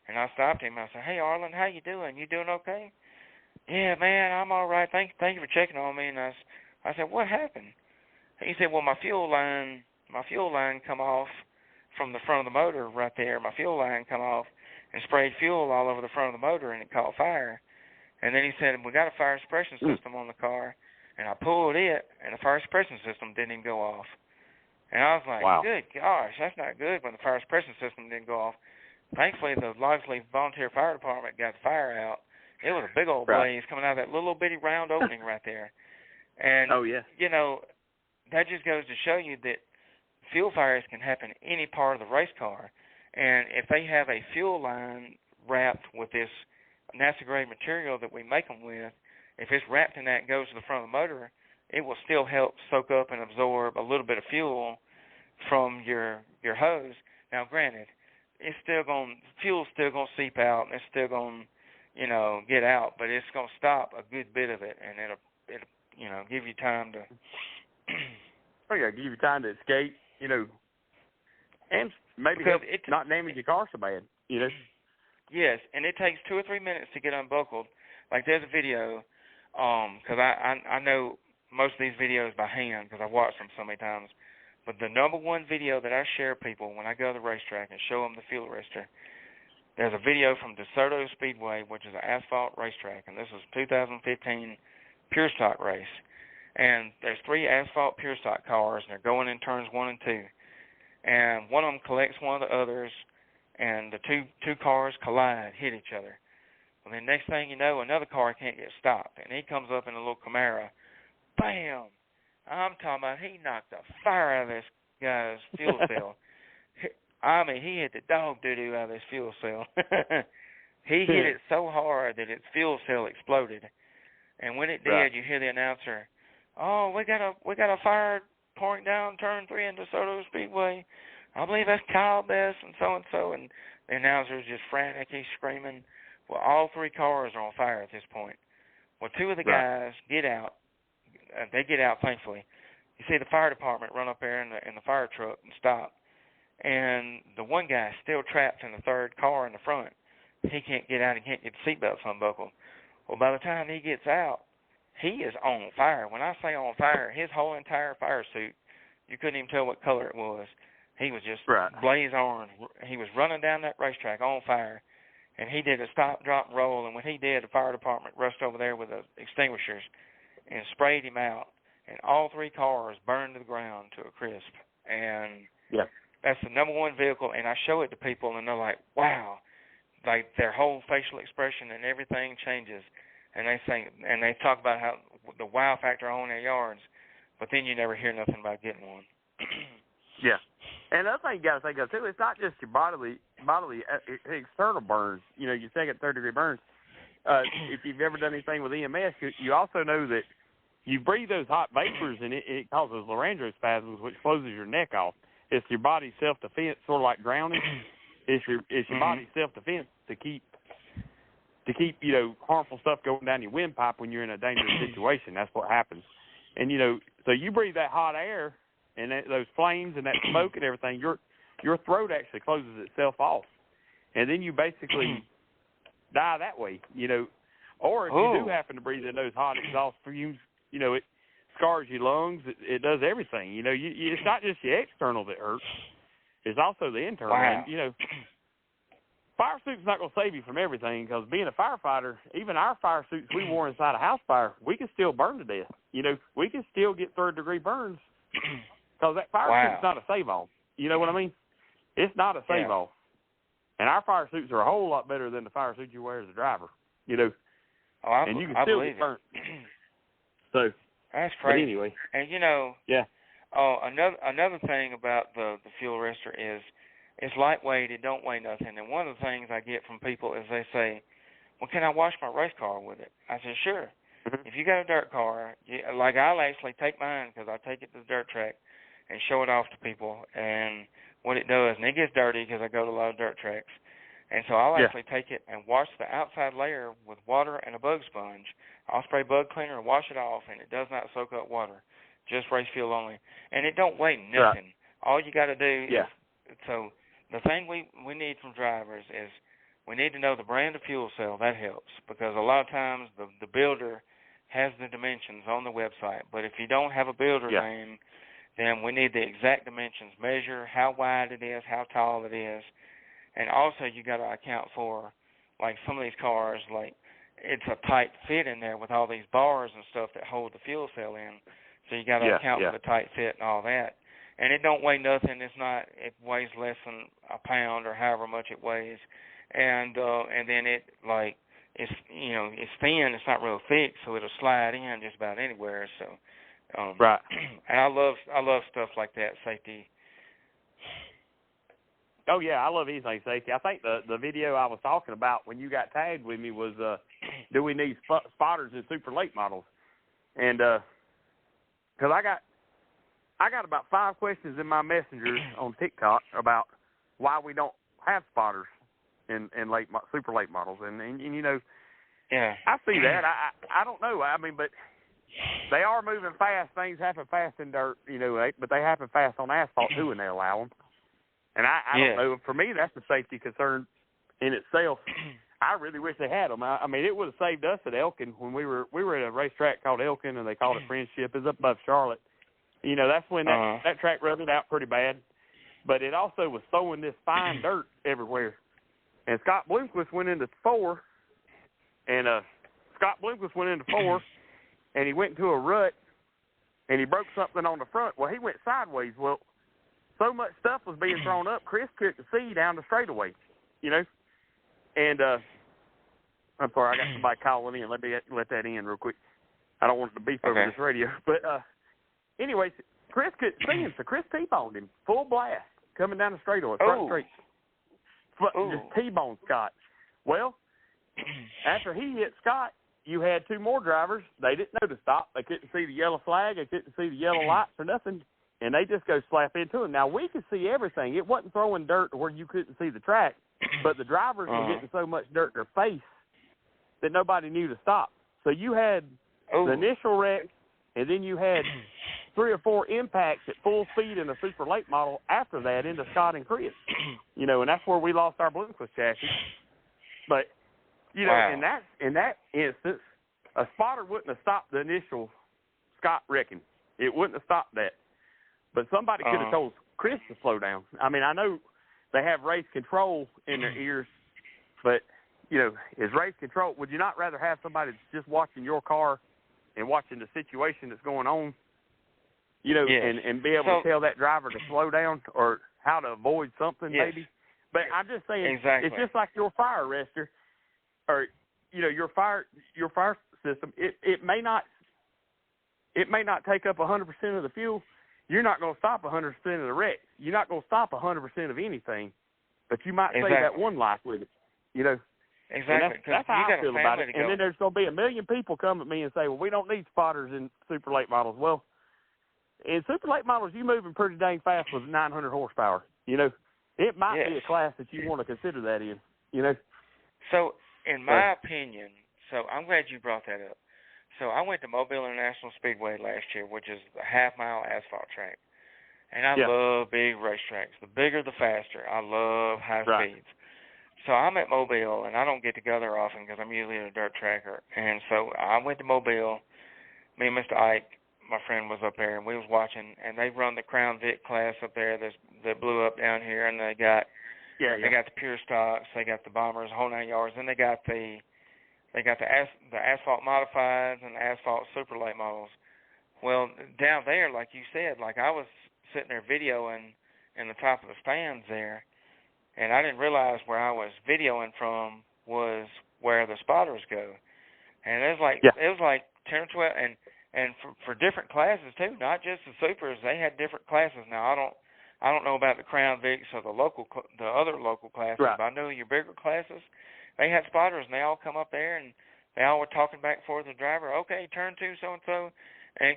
And I stopped him. I said, hey, Arlen, how you doing? You doing okay? Yeah, man, I'm all right. Thank you for checking on me. And I said, what happened? He said, well, my fuel line come off from the front of the motor right there. My fuel line come off and sprayed fuel all over the front of the motor, and it caught fire. And then he said, we got a fire suppression system on the car. And I pulled it, and the fire suppression system didn't even go off. And I was like, wow. Good gosh, that's not good when the fire suppression system didn't go off. Thankfully, the Loxley Volunteer Fire Department got the fire out. It was a big old blaze coming out of that little bitty round opening right there. And, you know, that just goes to show you that fuel fires can happen in any part of the race car. And if they have a fuel line wrapped with this NASA-grade material that we make them with, if it's wrapped in that and goes to the front of the motor, it will still help soak up and absorb a little bit of fuel from your hose. Now, granted, fuel's still going to seep out, and it's still going to, you know, get out, but it's going to stop a good bit of it, and it'll you know, give you time to give you time to escape, you know, and maybe not damage your car so bad, you know. Yes, and it takes 2 or 3 minutes to get unbuckled. Like, there's a video, because I know most of these videos by hand because I've watched them so many times, but the number one video that I share people when I go to the racetrack and show them the fuel arrestor, there's a video from DeSoto Speedway, which is an asphalt racetrack, and this is 2015 Pure Stock race. And there's 3 asphalt Pure Stock cars, and they're going in turns 1 and 2. And one of them collects one of the others, and the two cars collide, hit each other. Well, then next thing you know, another car can't get stopped, and he comes up in a little Camaro. Bam! I'm talking about he knocked the fire out of this guy's fuel cell. I mean, he hit the dog doo-doo out of this fuel cell. He hit it so hard that its fuel cell exploded. And when it did, you hear the announcer, oh, we got a fire pouring down turn 3 into DeSoto Speedway. I believe that's Kyle Bess and so. And the announcer is just frantic. He's screaming. Well, all 3 cars are on fire at this point. Well, 2 of the guys get out. They get out, thankfully. You see the fire department run up there in the fire truck and stop. And the one guy's still trapped in the 3rd car in the front. He can't get out. He can't get the seatbelts unbuckled. Well, by the time he gets out, he is on fire. When I say on fire, his whole entire fire suit, you couldn't even tell what color it was. He was just blaze orange. He was running down that racetrack on fire, and he did a stop, drop, and roll. And when he did, the fire department rushed over there with the extinguishers and sprayed him out. And all 3 cars burned to the ground to a crisp. And that's the number one vehicle. And I show it to people, and they're like, wow. Like, their whole facial expression and everything changes. And they talk about how the wow factor on their yards, but then you never hear nothing about getting one. And the other thing you got to think of, too, it's not just your bodily external burns, you know, your second, third-degree burns. If you've ever done anything with EMS, you also know that you breathe those hot vapors, and it causes laryngospasms, which closes your neck off. It's your body's self-defense, sort of like drowning. It's your body's self-defense to keep harmful stuff going down your windpipe when you're in a dangerous situation. That's what happens. And, so So you breathe that hot air and those flames and that smoke and everything, your throat actually closes itself off. And then you basically die that way, Or if you do happen to breathe in those hot exhaust fumes, it scars your lungs. It does everything. It's not just the external that hurts. It's also the internal. Wow. And, fire suit's not going to save you from everything, because being a firefighter, even our fire suits we wore inside a house fire, we can still burn to death. We can still get third-degree burns because that fire suit's not a save-all. You know what I mean? It's not a save-all. And our fire suits are a whole lot better than the fire suit you wear as a driver, and you can still get burnt. So that's crazy. Anyway. And, another thing about the fuel arrestor is it's lightweight. It don't weigh nothing. And one of the things I get from people is they say, well, can I wash my race car with it? I said, sure. Mm-hmm. If you got a dirt car, like I'll actually take mine, because I take it to the dirt track and show it off to people. And what it does, and it gets dirty because I go to a lot of dirt tracks. And so I'll actually take it and wash the outside layer with water and a bug sponge. I'll spray bug cleaner and wash it off, and it does not soak up water, just race fuel only. And it don't weigh nothing. Right. All you got to do is, so the thing we need from drivers is we need to know the brand of fuel cell. That helps, because a lot of times the builder has the dimensions on the website. But if you don't have a builder name, then we need the exact dimensions. Measure how wide it is, how tall it is. And also you got to account for, like some of these cars, like it's a tight fit in there with all these bars and stuff that hold the fuel cell in. So you got to account for the tight fit and all that. And it don't weigh nothing. It weighs less than a pound or however much it weighs. And then it's thin. It's not real thick, so it'll slide in just about anywhere. So right. And I love stuff like that, safety. Oh yeah, I love anything safety. I think the video I was talking about when you got tagged with me was do we need spotters in super late models? And because I got about 5 questions in my messengers on TikTok about why we don't have spotters in super late models, and I see that. I don't know. I mean, but they are moving fast. Things happen fast in dirt, but they happen fast on asphalt too, and they allow them. And I don't know. For me, that's a safety concern in itself. I really wish they had them. I mean, it would have saved us at Elkin when we were at a racetrack called Elkin, and they called it Friendship. It's up above Charlotte. That's when that track rutted out pretty bad. But it also was throwing this fine dirt everywhere. And Scott Bloomquist went into 4, and and he went into a rut, and he broke something on the front. Well, he went sideways. Well, so much stuff was being thrown up, Chris couldn't see down the straightaway, And I'm sorry, I got somebody calling in. Let me let that in real quick. I don't want it to beef over this radio. But anyways, Chris couldn't see him, so Chris T-boned him, full blast, coming down the straightaway, front straight. Just T-boned Scott. Well, after he hit Scott, you had 2 more drivers. They didn't know to stop. They couldn't see the yellow flag. They couldn't see the yellow lights or nothing. And they just go slap into him. Now, we could see everything. It wasn't throwing dirt where you couldn't see the track, but the drivers were getting so much dirt in their face that nobody knew to stop. So you had the initial wreck, and then you had 3 or 4 impacts at full speed in a super late model after that into Scott and Chris. And that's where we lost our Bloomquist chassis. But, in that instance, a spotter wouldn't have stopped the initial Scott wrecking. It wouldn't have stopped that. But somebody could have told Chris to slow down. I mean, I know they have race control in their ears, but, is race control, would you not rather have somebody that's just watching your car and watching the situation that's going on, and be able to tell that driver to slow down or how to avoid something maybe? But I'm just saying, it's just like your fire arrestor or, your fire system. It may not take up 100% of the fuel. You're not going to stop 100% of the wreck. You're not going to stop 100% of anything, but you might save that one life with it, Exactly. And that's how I feel about it. And then there's going to be 1 million people come at me and say, well, we don't need spotters in super late models. Well, in super late models, you're moving pretty dang fast with 900 horsepower. It might be a class that you want to consider that in, So, in my opinion, I'm glad you brought that up. So I went to Mobile International Speedway last year, which is a half-mile asphalt track. And I love big racetracks. The bigger, the faster. I love high speeds. So I'm at Mobile, and I don't get to go there often because I'm usually at a dirt tracker. And so I went to Mobile. Me and Mr. Ike, my friend, was up there, and we was watching. And they run the Crown Vic class up there that blew up down here, and they got they got the pure stocks, they got the bombers, whole 9 yards, then they got the asphalt modifieds and the asphalt super late models. Well, down there, like you said, like I was sitting there videoing in the top of the stands there, and I didn't realize where I was videoing from was where the spotters go. And it was like 10 or 12, and for different classes too, not just the supers. They had different classes. Now I don't know about the Crown Vics or the other local classes, but I know your bigger classes, they had spotters, and they all come up there, and they all were talking back and forth to the driver. Okay, turn two, so and so, and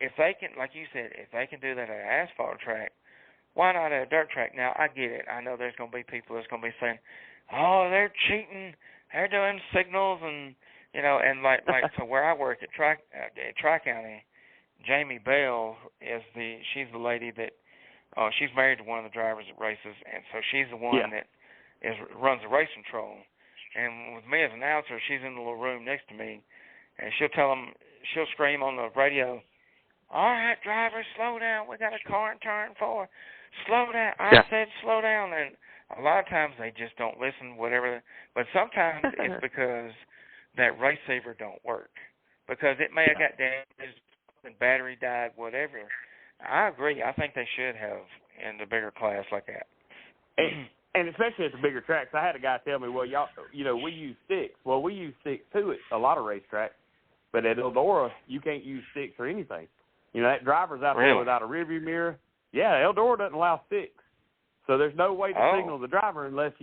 if they can, like you said, if they can do that at an asphalt track, why not at a dirt track? Now, I get it. I know there's going to be people that's going to be saying, oh, they're cheating. They're doing signals and, and like so where I work at Tri-County, Jamie Bell she's the lady that, she's married to one of the drivers that races, and so she's the one that runs the race control. And with me as an announcer, she's in the little room next to me, and she'll scream on the radio, all right, drivers, slow down. We got a car in turn 4. Slow down. I said slow down. And a lot of times they just don't listen, whatever. But sometimes it's because that race saver don't work. Because it may have got damaged, and battery died, whatever. I agree. I think they should have in the bigger class like that. And especially at the bigger tracks. I had a guy tell me, well, y'all, we use sticks. Well, we use sticks too at a lot of racetracks. But at Eldora, you can't use sticks or anything. That driver's out there without a rearview mirror. Yeah, Eldora doesn't allow sticks. So there's no way to signal the driver unless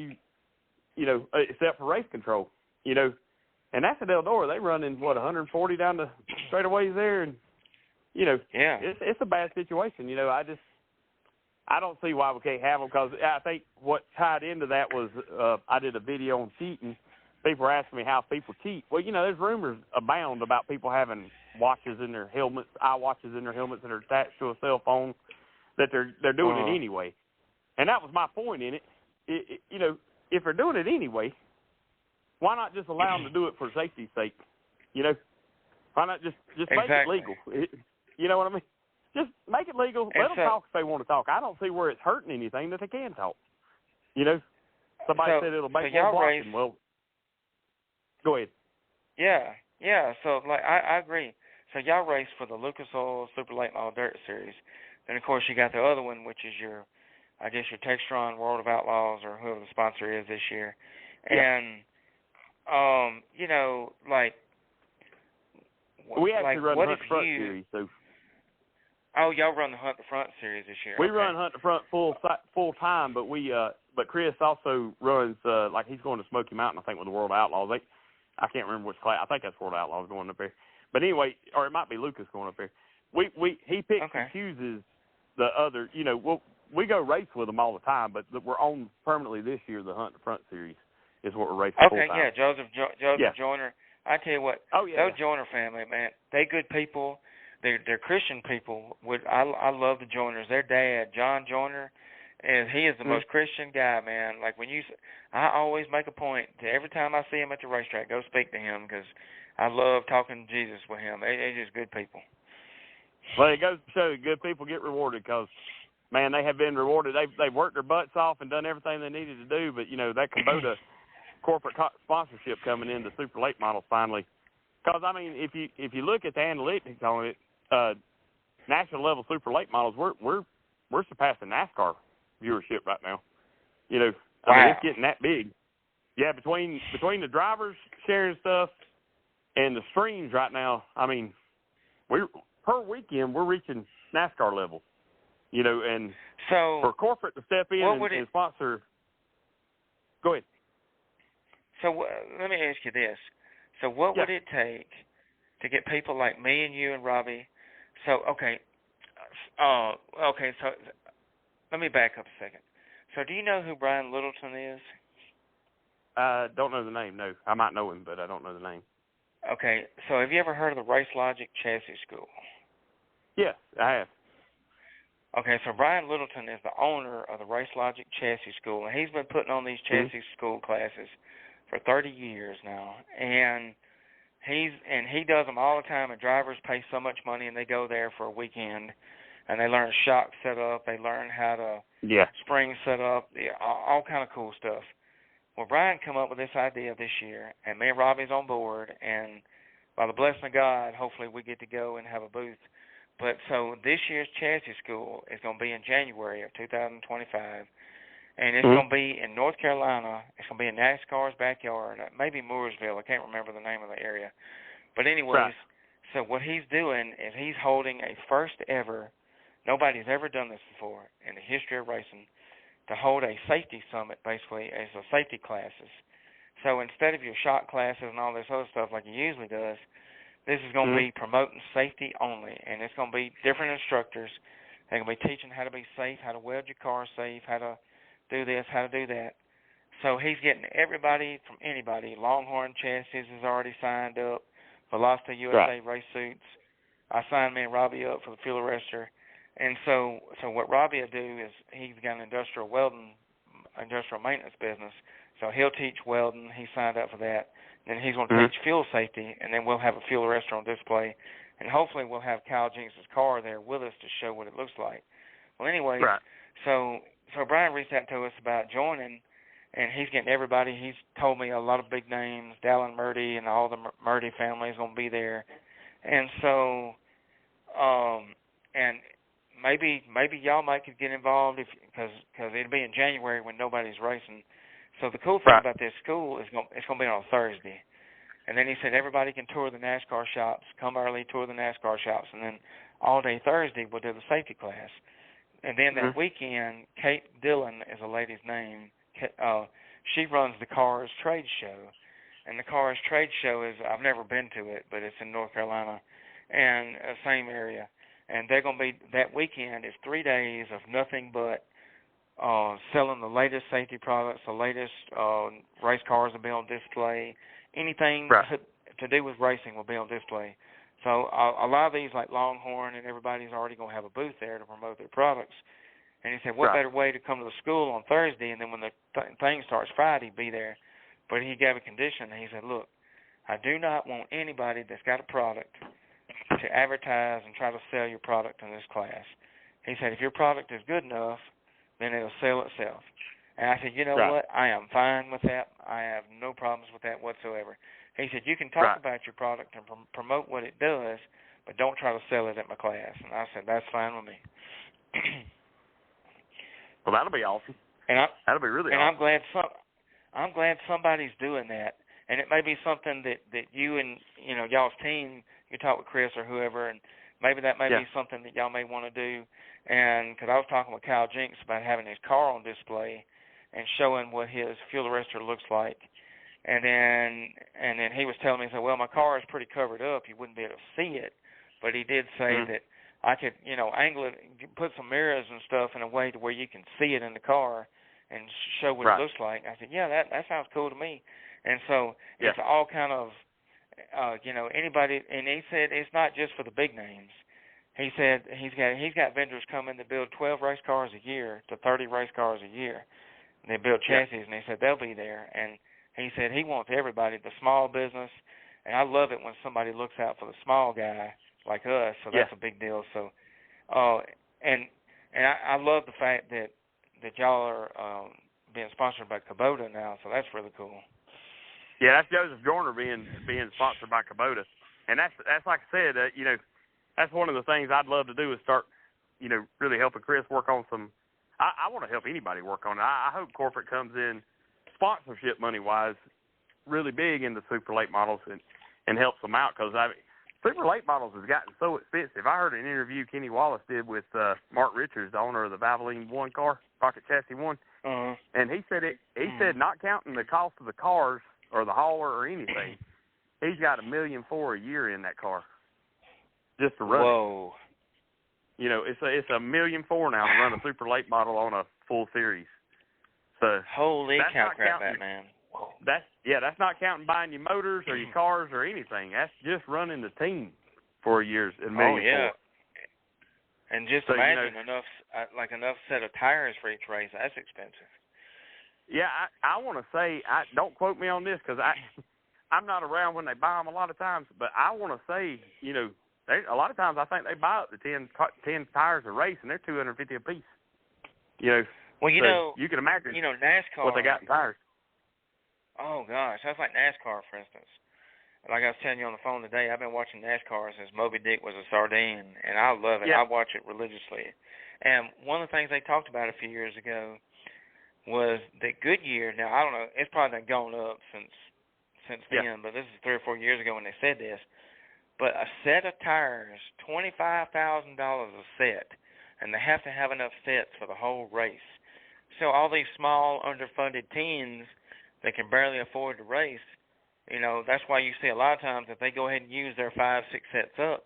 except for race control, And that's at Eldora. They run in, 140 down the straightaways there. And, it's a bad situation. I don't see why we can't have them, because I think what tied into that was I did a video on cheating. People were asking me how people cheat. Well, there's rumors abound about people having watches in their helmets, eye watches in their helmets that are attached to a cell phone, that they're doing it anyway. And that was my point in it. If they're doing it anyway, why not just allow them to do it for safety's sake? Why not just make it legal? You know what I mean? Just make it legal. Let them talk if they want to talk. I don't see where it's hurting anything that they can talk. Somebody said it'll make more blocking. Well, go ahead. Yeah. So, I agree. So, y'all race for the Lucas Oil Super Late Model Dirt Series. Then, of course, you got the other one, which is your Textron World of Outlaws, or whoever the sponsor is this year. And, we actually run the Hunt the Front series, so. Oh, y'all run the Hunt the Front series this year. We run Hunt the Front full time, but but Chris also runs he's going to Smoky Mountain, I think, with the World of Outlaws. I can't remember which class. I think that's World of Outlaws going up there. But anyway, or it might be Lucas going up there. He picks and chooses the other. We go race with them all the time, but we're on permanently this year. The Hunt the Front series is what we're racing full time. Okay, Joseph Joyner. I tell you what, those Joyner family, man, they good people. They're Christian people. I love the Joyners. Their dad, John Joyner, and he is the most Christian guy, man. Like I always make a point to every time I see him at the racetrack, go speak to him, because I love talking to Jesus with him. They're just good people. Well, it goes to show that good people get rewarded, because, man, they have been rewarded. They've worked their butts off and done everything they needed to do, but, that Kubota corporate sponsorship coming into super late models finally. Because, I mean, if you look at the analytics on it, national level super late models, we're surpassing NASCAR viewership right now. I mean, it's getting that big. Yeah, between the drivers sharing stuff and the streams right now, I mean, per weekend we're reaching NASCAR levels. And so for corporate to step in and sponsor. Go ahead. So let me ask you this. So what would it take to get people like me and you and Robbie? So, so let me back up a second. So do you know who Brian Littleton is? Don't know the name, no. I might know him, but I don't know the name. Okay, so have you ever heard of the Race Logic Chassis School? Yeah, I have. Okay, so Brian Littleton is the owner of the Race Logic Chassis School, and he's been putting on these chassis school classes for 30 years now, and he does them all the time, and drivers pay so much money, and they go there for a weekend, and they learn shock setup, they learn how to spring set up, all kind of cool stuff. Well, Brian come up with this idea this year, and me and Robbie's on board, and by the blessing of God, hopefully we get to go and have a booth. But so this year's chassis school is going to be in January of 2025, and it's going to be in North Carolina. It's going to be in NASCAR's backyard, maybe Mooresville. I can't remember the name of the area. But anyways, so what he's doing is he's holding a first ever, nobody's ever done this before in the history of racing, to hold a safety summit, basically, as a safety classes. So instead of your shot classes and all this other stuff like he usually does, this is going to be promoting safety only, and it's going to be different instructors. They're going to be teaching how to be safe, how to weld your car safe, how to do this, how to do that. So he's getting everybody from anybody. Longhorn Chassis is already signed up, Velocity USA race suits. I signed me and Robbie up for the fuel arrestor. And so what Robbie will do is he's got an industrial maintenance business. So he'll teach welding. He signed up for that. Then he's going to teach fuel safety, and then we'll have a fuel arrestor on display. And hopefully we'll have Kyle Jinks' car there with us to show what it looks like. Well, anyway, so Brian reached out to us about joining, and he's getting everybody. He's told me a lot of big names, Dallin Murdy and all the Murdy family is going to be there. And so, and maybe y'all might could get involved because it'll be in January when nobody's racing. So the cool thing about this school is it's going to be on a Thursday. And then he said everybody can tour the NASCAR shops, come early, tour the NASCAR shops, and then all day Thursday we'll do the safety class. And then that weekend, Kate Dillon is a lady's name. She runs the Cars Trade Show. And the Cars Trade Show is, I've never been to it, but it's in North Carolina and same area. And they're going to be, that weekend is 3 days of nothing but selling the latest safety products, the latest race cars will be on display. Anything to do with racing will be on display. So a lot of these, like Longhorn and everybody's already going to have a booth there to promote their products. And he said, what better way to come to the school on Thursday, and then when the thing starts Friday, be there. But he gave a condition. He said, look, I do not want anybody that's got a product to advertise and try to sell your product in this class. He said, if your product is good enough, then it'll sell itself. And I said, you know what? I am fine with that. I have no problems with that whatsoever. He said, you can talk about your product and promote what it does, but don't try to sell it at my class. And I said, that's fine with me. Well, that'll be awesome. That'll be really awesome. And I'm glad somebody's doing that. And it may be something that you and y'all's team, you talk with Chris or whoever, and maybe that may be something that y'all may want to do. And because I was talking with Kyle Jinks about having his car on display and showing what his fuel arrestor looks like. And then he was telling me, he said, well, my car is pretty covered up. You wouldn't be able to see it. But he did say that I could, angle it, put some mirrors and stuff in a way to where you can see it in the car and show what it looks like. I said, yeah, that sounds cool to me. And so it's all kind of, anybody. And he said it's not just for the big names. He said he's got vendors coming to build 12 race cars a year to 30 race cars a year. And they build chassis, and he said they'll be there. And he said he wants everybody, the small business. And I love it when somebody looks out for the small guy like us. So that's a big deal. So, and I love the fact that y'all are being sponsored by Kubota now. So that's really cool. Yeah, that's Joseph Joyner being sponsored by Kubota, and that's like I said, that's one of the things I'd love to do is start, really helping Chris work on some. I want to help anybody work on it. I hope corporate comes in sponsorship money wise, really big into super late models and helps them out because super late models has gotten so expensive. I heard an interview Kenny Wallace did with Mark Richards, the owner of the Valvoline 1 car, Pocket Chassis 1, and he said said not counting the cost of the cars or the hauler or anything, he's got $1.4 million a year in that car just to run. Whoa! It's $1.4 million now to run a super late model on a full series. So holy cow, crap, that man! that's not counting buying your motors or your cars or anything. That's just running the team for a year's $1 million. Oh yeah. And just imagine enough set of tires for each race. That's expensive. Yeah, I want to say, don't quote me on this because I'm not around when they buy them a lot of times, but I want to say, a lot of times I think they buy up to 10 tires a race, and they're $250 a piece. Well, you can imagine, NASCAR, what they got in tires. Oh gosh, that's like NASCAR, for instance. Like I was telling you on the phone today, I've been watching NASCAR since Moby Dick was a sardine, and I love it. Yeah. I watch it religiously. And one of the things they talked about a few years ago was that Goodyear. Now I don't know, it's probably gone up since then, but this is 3 or 4 years ago when they said this. But a set of tires, $25,000 a set, and they have to have enough sets for the whole race. So all these small, underfunded teens that can barely afford to race, that's why you see a lot of times if they go ahead and use their 5, 6 sets up,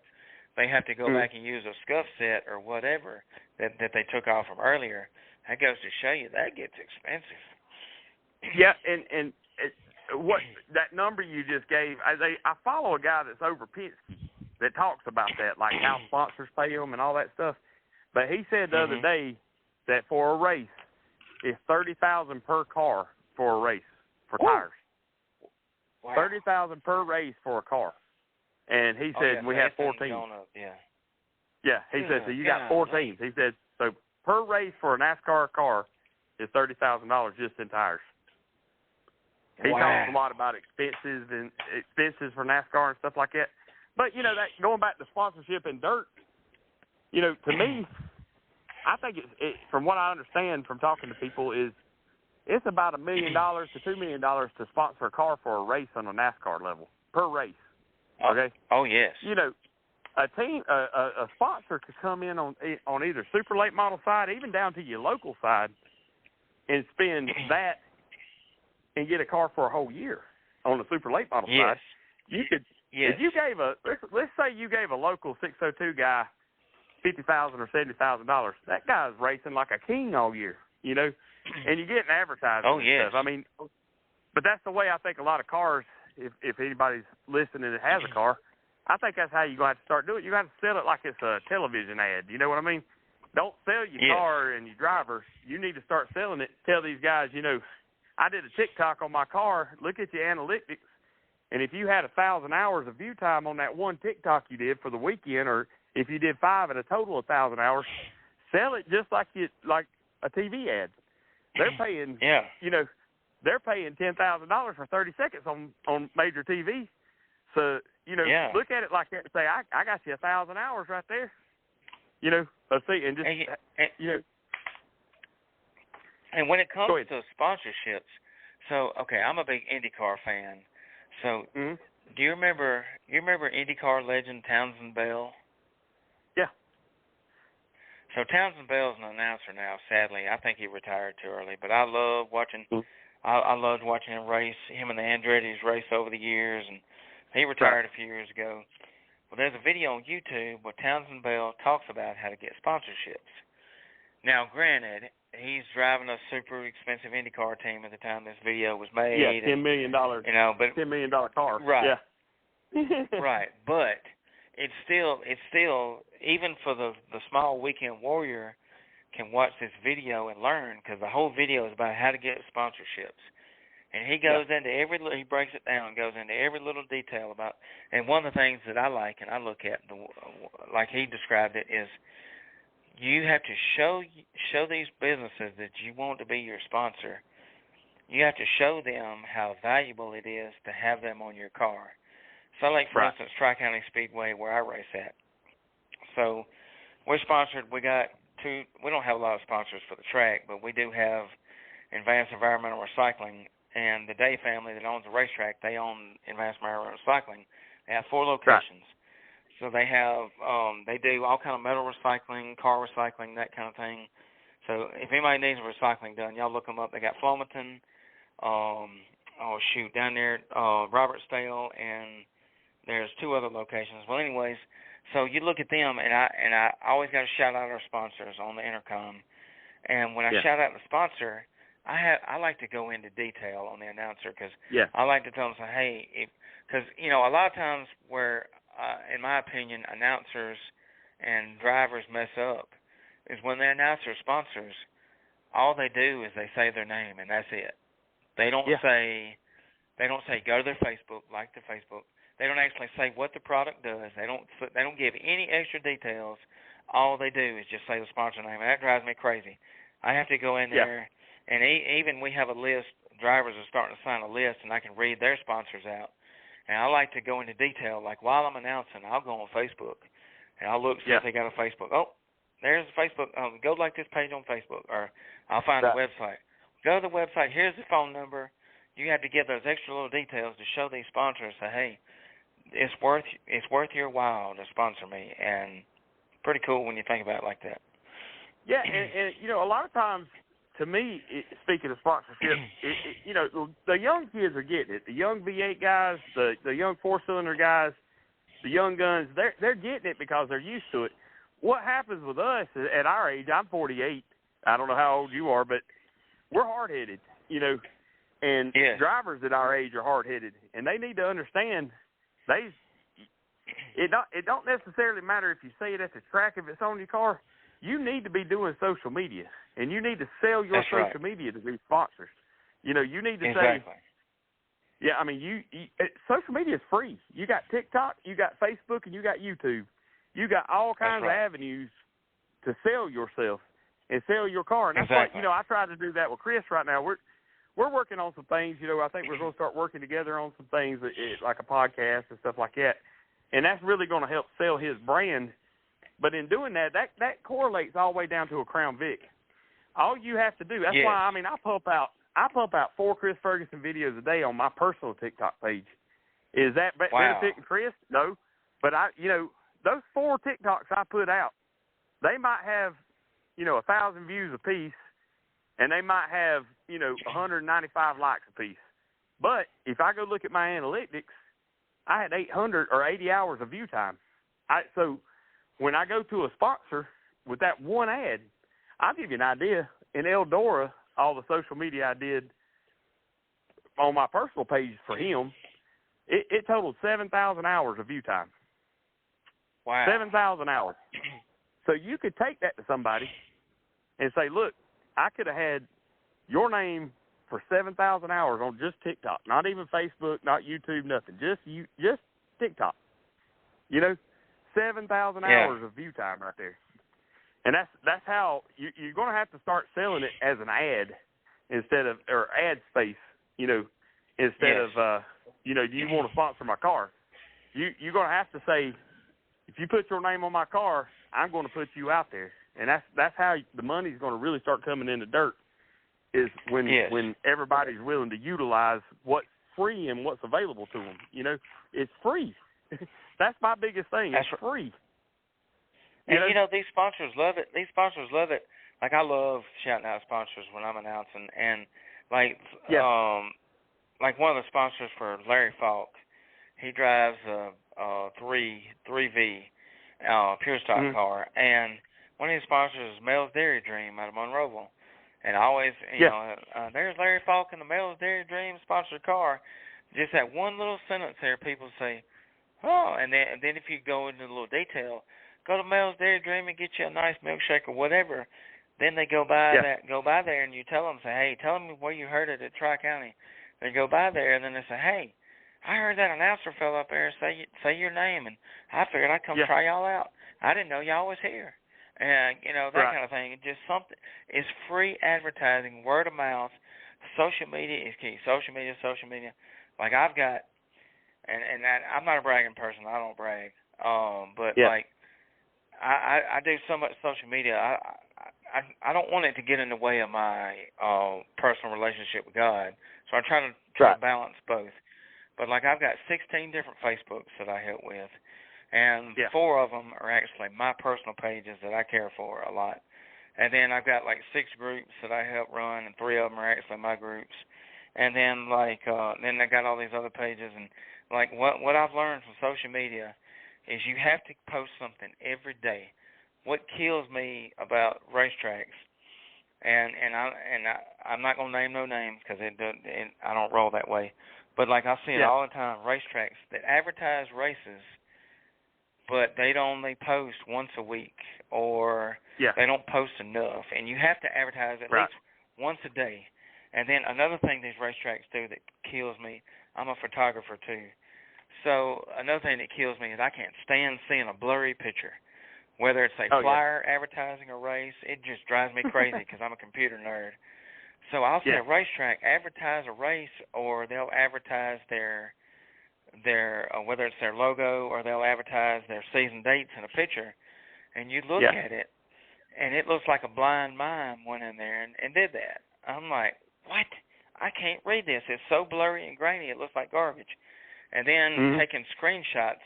they have to go back and use a scuff set or whatever that they took off from earlier. That goes to show you that gets expensive. Yeah, and what that number you just gave, I follow a guy that's over Penske that talks about that, like how sponsors pay them and all that stuff. But he said the other day that for a race, it's $30,000 per car for a race for tires. Wow. $30,000 per race for a car, and he said we have 14. Yeah, he said so. You got 4 teams. He said so per race for a NASCAR car is $30,000 just in tires. He talks a lot about expenses for NASCAR and stuff like that. But that going back to sponsorship and dirt, to me, I think it from what I understand from talking to people is it's about $1 million to $2 million to sponsor a car for a race on a NASCAR level per race. Okay. Oh yes. A team, a sponsor could come in on either super late model side, even down to your local side, and spend that and get a car for a whole year on the super late model side. You could. Yes. If you gave let's say you gave a local 602 guy $50,000 or $70,000, that guy's racing like a king all year, and you're getting advertising. Oh yes. Stuff. I mean, but that's the way I think a lot of cars. If anybody's listening that has a car, I think that's how you're going to have to start doing it. You got to sell it like it's a television ad. You know what I mean? Don't sell your car and your driver. You need to start selling it. Tell these guys, I did a TikTok on my car. Look at your analytics. And if you had 1,000 hours of view time on that one TikTok you did for the weekend, or if you did 5 at a total of 1,000 hours, sell it just like a TV ad. They're paying, they're paying $10,000 for 30 seconds on major TV. So, look at it like that and say, I got you 1,000 hours right there. Let's see, and just, And when it comes to sponsorships, so, okay, I'm a big IndyCar fan. So, do you remember IndyCar legend Townsend Bell? Yeah. So Townsend Bell's an announcer now, sadly. I think he retired too early, but I love watching I loved watching him race, him and the Andretti's race over the years, and he retired a few years ago. Well, there's a video on YouTube where Townsend Bell talks about how to get sponsorships. Now, granted, he's driving a super expensive IndyCar team at the time this video was made. Yeah, $10 million. But $10 million car. Right. Yeah. Right. But it's still even for the small weekend warrior can watch this video and learn, because the whole video is about how to get sponsorships. And he goes into he breaks it down, goes into every little detail about. And one of the things that I like and I look at, like he described it, is you have to show these businesses that you want to be your sponsor. You have to show them how valuable it is to have them on your car. So, like for instance, Tri-County Speedway, where I race at. So, we're sponsored. We don't have a lot of sponsors for the track, but we do have Advanced Environmental Recycling, and the Day family that owns the racetrack, they own Advanced Environmental Recycling. They have 4 locations. So they have, they do all kind of metal recycling, car recycling, that kind of thing. So if anybody needs recycling done, y'all look them up. They got Flomaton, down there, Robertsdale, and there's 2 other locations. Well, anyways, so you look at them, and I always got to shout out our sponsors on the intercom. And when I shout out the sponsor, I like to go into detail on the announcer because Yeah. I like to tell them, say, hey, because you know a lot of times where, in my opinion, announcers and drivers mess up is when they announce their sponsors. All they do is they say their name and that's it. They don't say go to their Facebook, like their Facebook. They don't actually say what the product does. They don't give any extra details. All they do is just say the sponsor name, and that drives me crazy. I have to go in there, and even we have a list. Drivers are starting to sign a list, and I can read their sponsors out. And I like to go into detail. Like while I'm announcing, I'll go on Facebook, and I'll look see if they got a Facebook. Oh, there's the Facebook. Go like this page on Facebook, or I'll find the website. Go to the website. Here's the phone number. You have to give those extra little details to show these sponsors. Say, hey, it's worth your while to sponsor me, and pretty cool when you think about it like that. Yeah, and you know, a lot of times, to me, speaking of sponsorship, you know, the young kids are getting it. The young V8 guys, the young four-cylinder guys, the young guns, they're getting it because they're used to it. What happens with us at our age? I'm 48. I don't know how old you are, but we're hard-headed, you know. And drivers at our age are hard-headed, and they need to understand it don't necessarily matter if you say it at the track if it's on your car. You need to be doing social media, and you need to sell your social media to these sponsors. You know, you need to say, yeah, I mean, you social media is free. You got TikTok, you got Facebook, and you got YouTube. You got all kinds of avenues to sell yourself and sell your car. And that's what, you know, I try to do that with Chris right now. We're working on some things, you know. I think we're going to start working together on some things, like a podcast and stuff like that. And that's really going to help sell his brand. But in doing that correlates all the way down to a Crown Vic. All you have to do, that's why, I mean, I pump out 4 Chris Ferguson videos a day on my personal TikTok page. Is that benefiting Chris? No. But you know, those 4 TikToks I put out, they might have, you know, 1,000 views apiece. And they might have, you know, 195 likes a piece. But if I go look at my analytics, I had 800 or 80 hours of view time. So when I go to a sponsor with that one ad, I'll give you an idea. In Eldora, all the social media I did on my personal page for him, it totaled 7,000 hours of view time. Wow. 7,000 hours. So you could take that to somebody and say, look, I could have had your name for 7,000 hours on just TikTok, not even Facebook, not YouTube, nothing. Just TikTok. You know, 7,000 hours of view time right there. And that's how you're going to have to start selling it as an ad or ad space, you know, instead of, you know, do you want to sponsor my car? You're going to have to say, if you put your name on my car, I'm going to put you out there. And that's how the money's going to really start coming in the dirt, is when everybody's willing to utilize what's free and what's available to them. You know, it's free. That's my biggest thing. It's free. And, you know, these sponsors love it. Like, I love shouting out sponsors when I'm announcing. And, like one of the sponsors for Larry Falk, he drives a 3V pure stock car. And one of his sponsors is Mel's Dairy Dream out of Monroeville. And I always, you know, there's Larry Falk and the Mel's Dairy Dream sponsored car. Just that one little sentence there, people say, oh, and then if you go into a little detail, go to Mel's Dairy Dream and get you a nice milkshake or whatever. Then they go by there and you tell them, say, hey, tell them where you heard it at Tri-County. They go by there and then they say, hey, I heard that announcer fell up there say your name, and I figured I'd come try y'all out. I didn't know y'all was here. And, you know, that kind of thing. It's just something. It's free advertising, word of mouth. Social media is key. Social media. Like I've got, and that, I'm not a bragging person. I don't brag. But like, I do so much social media. I don't want it to get in the way of my personal relationship with God. So I'm trying to balance both. But like, I've got 16 different Facebooks that I help with. And 4 of them are actually my personal pages that I care for a lot. And then I've got like 6 groups that I help run, and 3 of them are actually my groups. And then like then I got all these other pages. And like what I've learned from social media is you have to post something every day. What kills me about racetracks I'm not gonna name no names because I don't roll that way. But like I see it all the time, racetracks that advertise races, but they'd only post once a week, or they don't post enough, and you have to advertise at least once a day. And then another thing these racetracks do that kills me, I'm a photographer too, so another thing that kills me is I can't stand seeing a blurry picture. Whether it's a flyer advertising a race, it just drives me crazy because I'm a computer nerd. So I'll see a racetrack advertise a race, or they'll advertise their whether it's their logo, or they'll advertise their season dates in a picture, and you look at it, and it looks like a blind mime went in there and did that. I'm like, what? I can't read this. It's so blurry and grainy, it looks like garbage. And then taking screenshots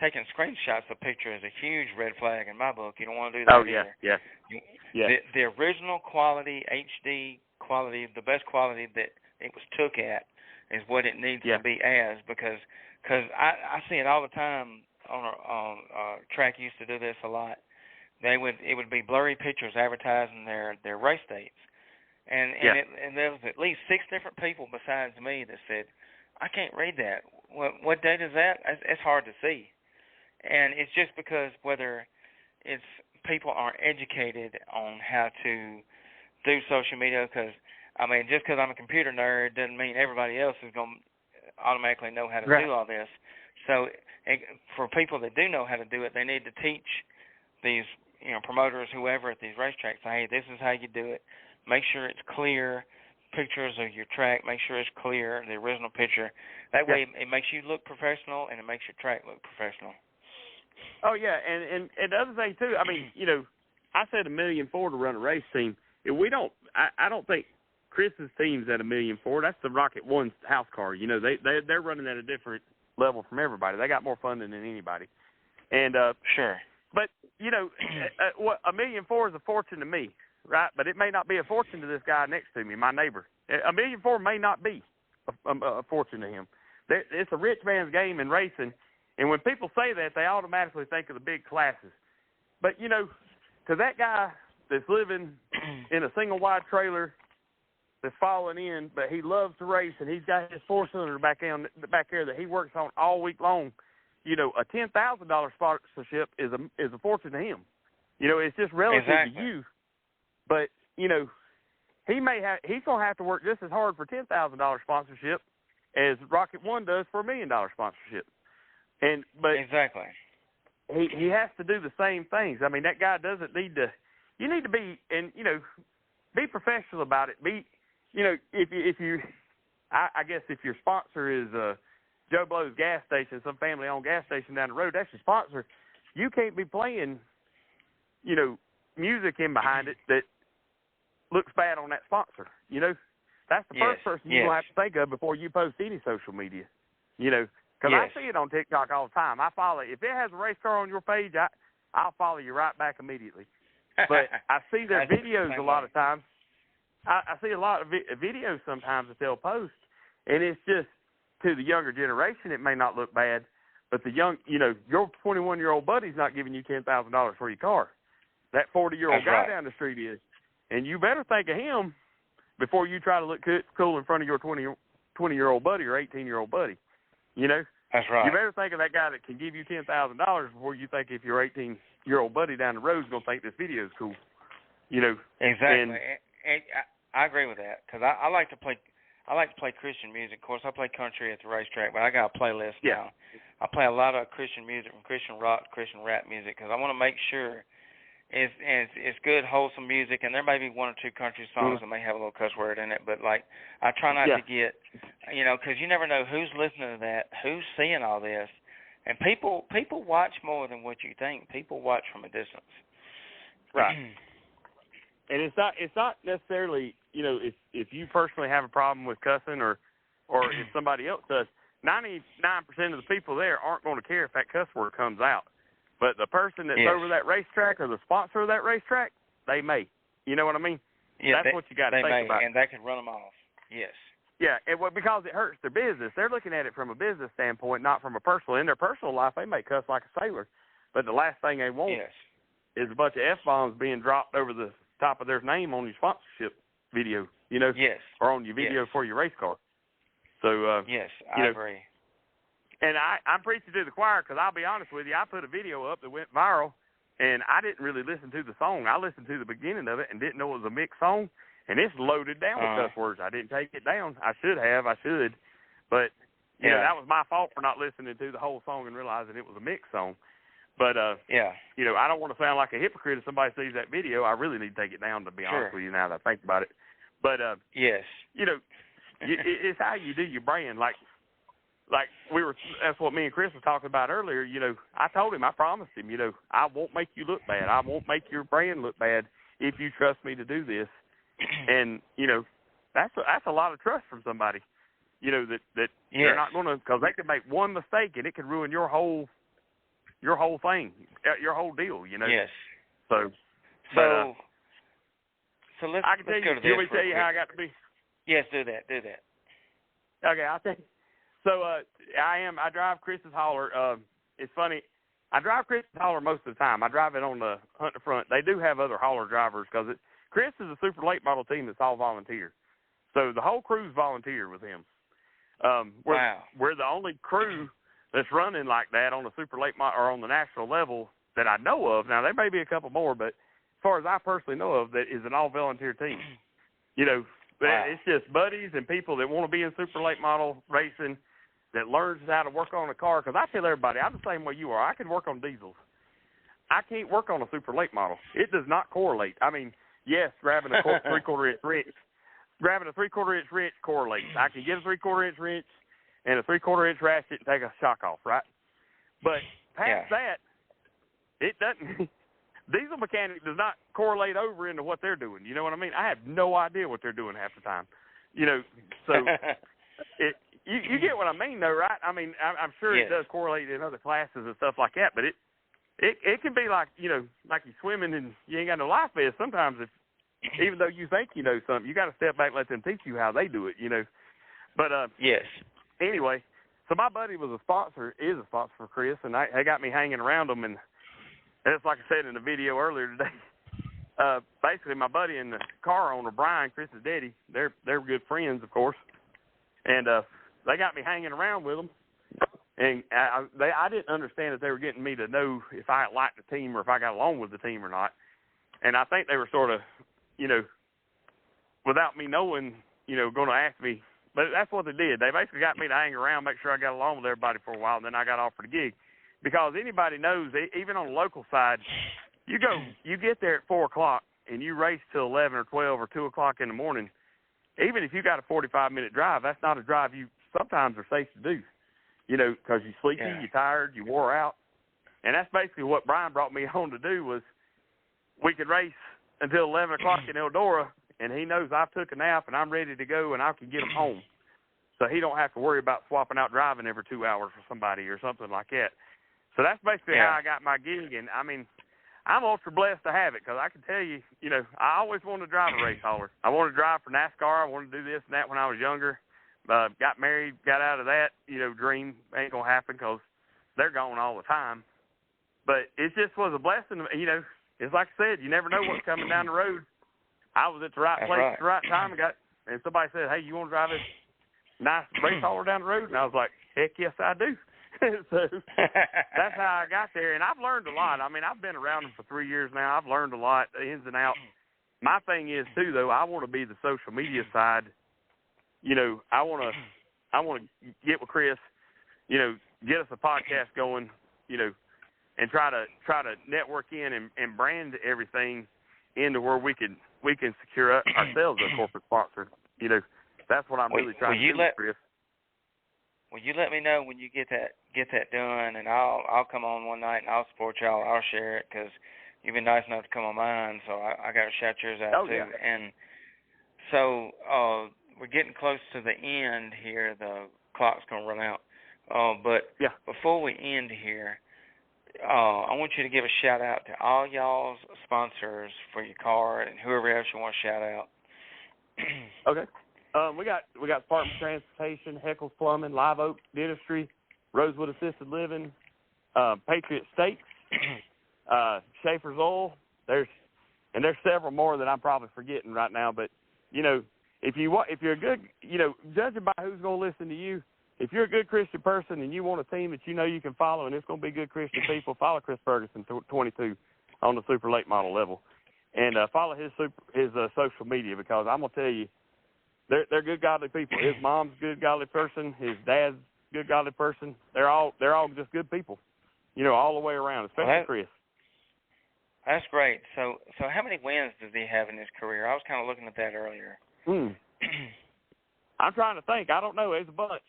of the picture is a huge red flag in my book. You don't want to do that either. The original quality, HD quality, the best quality that it was took at is what it needs to be as, because I see it all the time on track used to do this a lot. It would be blurry pictures advertising their race dates. And there was at least 6 different people besides me that said, I can't read that. What date is that? It's hard to see. And it's just because whether it's people aren't educated on how to do social media, because, I mean, just because I'm a computer nerd doesn't mean everybody else is going to automatically know how to do all this. So for people that do know how to do it, they need to teach these promoters, whoever at these racetracks, hey, this is how you do it. Make sure it's clear. Pictures of your track, make sure it's clear, the original picture. That way it makes you look professional, and it makes your track look professional. Oh, yeah, and the other thing, too, I mean, I said $1.4 million to run a race team. I don't think Chris's team's at $1.4 million. That's the Rocket One's house car. They're running at a different level from everybody. They got more funding than anybody. And sure. But, what $1.4 million is a fortune to me. Right, but it may not be a fortune to this guy next to me, my neighbor. $1.4 million may not be a fortune to him. It's a rich man's game in racing, and when people say that, they automatically think of the big classes. But to that guy that's living in a single wide trailer that's falling in, but he loves to race, and he's got his 4-cylinder back there that he works on all week long, a $10,000 sponsorship is a fortune to him. It's just relative to you. But, he's going to have to work just as hard for $10,000 sponsorship as Rocket One does for $1 million sponsorship. But exactly. He has to do the same things. I mean, that guy doesn't need to – you need to be – and, be professional about it. Be, if you – I guess if your sponsor is Joe Blow's gas station, some family-owned gas station down the road, that's your sponsor. You can't be playing, music in behind it that looks bad on that sponsor. That's the first person you're going to have to think of before you post any social media. Because I see it on TikTok all the time. I follow it. If it has a race car on your page, I'll follow you right back immediately. But I see their videos a lot of times. I see a lot of videos sometimes that they'll post, and it's just, to the younger generation, it may not look bad, but the young, your 21-year-old buddy's not giving you $10,000 for your car. That 40-year-old guy down the street is. And you better think of him before you try to look cool in front of your 20-year-old buddy or 18-year-old buddy. That's right. You better think of that guy that can give you $10,000 before you think if your 18-year-old buddy down the road is going to think this video is cool. Exactly. And I agree with that, because I like to play Christian music. Of course, I play country at the racetrack, but I got a playlist now. I play a lot of Christian music, from Christian rock, Christian rap music, because I want to make sure it's good, wholesome music, and there may be 1 or 2 country songs that may have a little cuss word in it, but I try not to get, because you never know who's listening to that, who's seeing all this, and people watch more than what you think. People watch from a distance. Right. And it's not necessarily, if you personally have a problem with cussing or if somebody else does, 99% of the people there aren't going to care if that cuss word comes out. But the person that's over that racetrack or the sponsor of that racetrack, they may. You know what I mean? Yeah, that's what you got to think about. And that can run them off. Yes. Yeah, because it hurts their business. They're looking at it from a business standpoint, not from a personal. In their personal life, they may cuss like a sailor, but the last thing they want is a bunch of F-bombs being dropped over the top of their name on your sponsorship video, you know, Yes. or on your video for your race car. So, yes, I agree. And I'm preaching to the choir because I'll be honest with you, I put a video up that went viral, and I didn't really listen to the song. I listened to the beginning of it and didn't know it was a mixed song, and it's loaded down with cuss words. I didn't take it down. I should have. But, you know, that was my fault for not listening to the whole song and realizing it was a mixed song. But, you know, I don't want to sound like a hypocrite if somebody sees that video. I really need to take it down, to be honest with you, now that I think about it. But, yes, you know, it's how you do your brand. Like that's what me and Chris were talking about earlier. You know, I told him, I promised him, you know, I won't make you look bad. I won't make your brand look bad if you trust me to do this. And, you know, that's a lot of trust from somebody, you know, that they're not going to, because they could make one mistake and it could ruin your whole thing, your whole deal, you know. Yes. So let's I can tell go you, to this. Let me tell you how I got to be. Yes, do that. Okay, I'll tell you. So I drive Chris's hauler. It's funny. I drive Chris's hauler most of the time. I drive it on the Hunter front. They do have other hauler drivers because Chris is a super late model team that's all volunteer. So the whole crew's volunteer with him. We're the only crew that's running like that on the super late model or on the national level that I know of. Now, there may be a couple more, but as far as I personally know of, that is an all-volunteer team. You know, it's just buddies and people that want to be in super late model racing that learns how to work on a car. Because I tell everybody, I'm the same way you are. I can work on diesels. I can't work on a super late model. It does not correlate. I mean, yes, grabbing a 3/4 inch wrench correlates. I can get a 3/4 inch wrench and a 3/4 inch ratchet and take a shock off, right? But past that, it doesn't. Diesel mechanic does not correlate over into what they're doing. You know what I mean? I have no idea what they're doing half the time. You know, so you get what I mean, though, right? I mean, I'm sure it does correlate in other classes and stuff like that, but it can be like, you know, like you're swimming and you ain't got no life vest. Sometimes, even though you think you know something, you got to step back and let them teach you how they do it, you know. But anyway, so my buddy is a sponsor for Chris, and they got me hanging around them, and it's like I said in the video earlier today. Basically, my buddy and the car owner, Brian, Chris's daddy, they're good friends, of course, and they got me hanging around with them, and I didn't understand that they were getting me to know if I liked the team or if I got along with the team or not, and I think they were sort of, you know, without me knowing, you know, going to ask me, but that's what they did. They basically got me to hang around, make sure I got along with everybody for a while, and then I got offered a gig. Because anybody knows, even on the local side, you get there at 4 o'clock and you race till 11 or 12 or 2 o'clock in the morning. Even if you got a 45-minute drive, that's not a drive you sometimes are safe to do. You know, because you're sleepy, you're tired, you wore out, and that's basically what Brian brought me on to do. Was we could race until 11 o'clock in Eldora, and he knows I've took a nap and I'm ready to go, and I can get him home, so he don't have to worry about swapping out driving every 2 hours for somebody or something like that. So that's basically how I got my gig, and, I mean, I'm ultra blessed to have it because I can tell you, you know, I always wanted to drive a race hauler. I wanted to drive for NASCAR. I wanted to do this and that when I was younger. Got married, got out of that, you know, dream. Ain't going to happen because they're gone all the time. But it just was a blessing. You know, it's like I said, you never know what's coming down the road. I was at the right place at the right time and somebody said, hey, you want to drive this nice race hauler down the road? And I was like, heck yes, I do. So that's how I got there, and I've learned a lot. I mean, I've been around them for 3 years now. I've learned a lot, the ins and outs. My thing is, too, though, I want to be the social media side. You know, I want to get with Chris, you know, get us a podcast going, you know, and try to network in and brand everything into where we can secure ourselves a corporate sponsor. You know, that's what I'm really trying to do, Chris. Will you let me know when you get that done, and I'll come on one night and I'll support y'all. I'll share it because you've been nice enough to come on mine, so I got to shout yours out too. Yeah. And so we're getting close to the end here. The clock's gonna run out, but before we end here, I want you to give a shout out to all y'all's sponsors for your car and whoever else you want to shout out. Okay. We got Spartan Transportation, Heckles Plumbing, Live Oak Dentistry, Rosewood Assisted Living, Patriot Steaks, Schaefer's Oil. There's and there's several more that I'm probably forgetting right now. But you know, if you're a good, you know, judging by who's going to listen to you, if you're a good Christian person and you want a team that you know you can follow, and it's going to be good Christian people, follow Chris Ferguson 22 on the super late model level, and follow his social media, because I'm going to tell you, they're good godly people. His mom's a good godly person. His dad's a good godly person. They're all just good people, you know, all the way around, especially Chris. That's great. So how many wins does he have in his career? I was kind of looking at that earlier. I'm trying to think. I don't know. It's a bunch.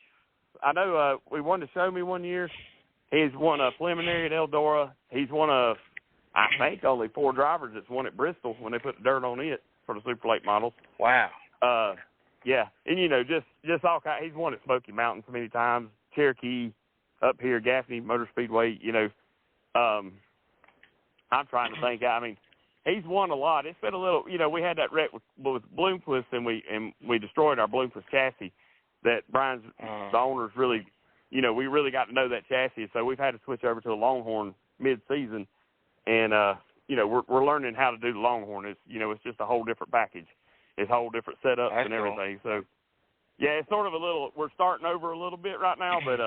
I know we won the Show Me one year. He's won a preliminary at Eldora. He's one of, I think, only 4 drivers that's won at Bristol when they put the dirt on it for the super late models. Wow. Yeah, and you know, just all kind. He's won at Smoky Mountain so many times. Cherokee, up here, Gaffney Motor Speedway. You know, I'm trying to think. I mean, he's won a lot. It's been a little. You know, we had that wreck with Bloomquist, and we destroyed our Bloomquist chassis. That Brian's the owners really, you know, we really got to know that chassis, so we've had to switch over to the Longhorn mid-season, and you know, we're learning how to do the Longhorn. It's, you know, it's just a whole different package. It's a whole different setups and everything. Cool. So yeah, it's sort of a little. We're starting over a little bit right now, but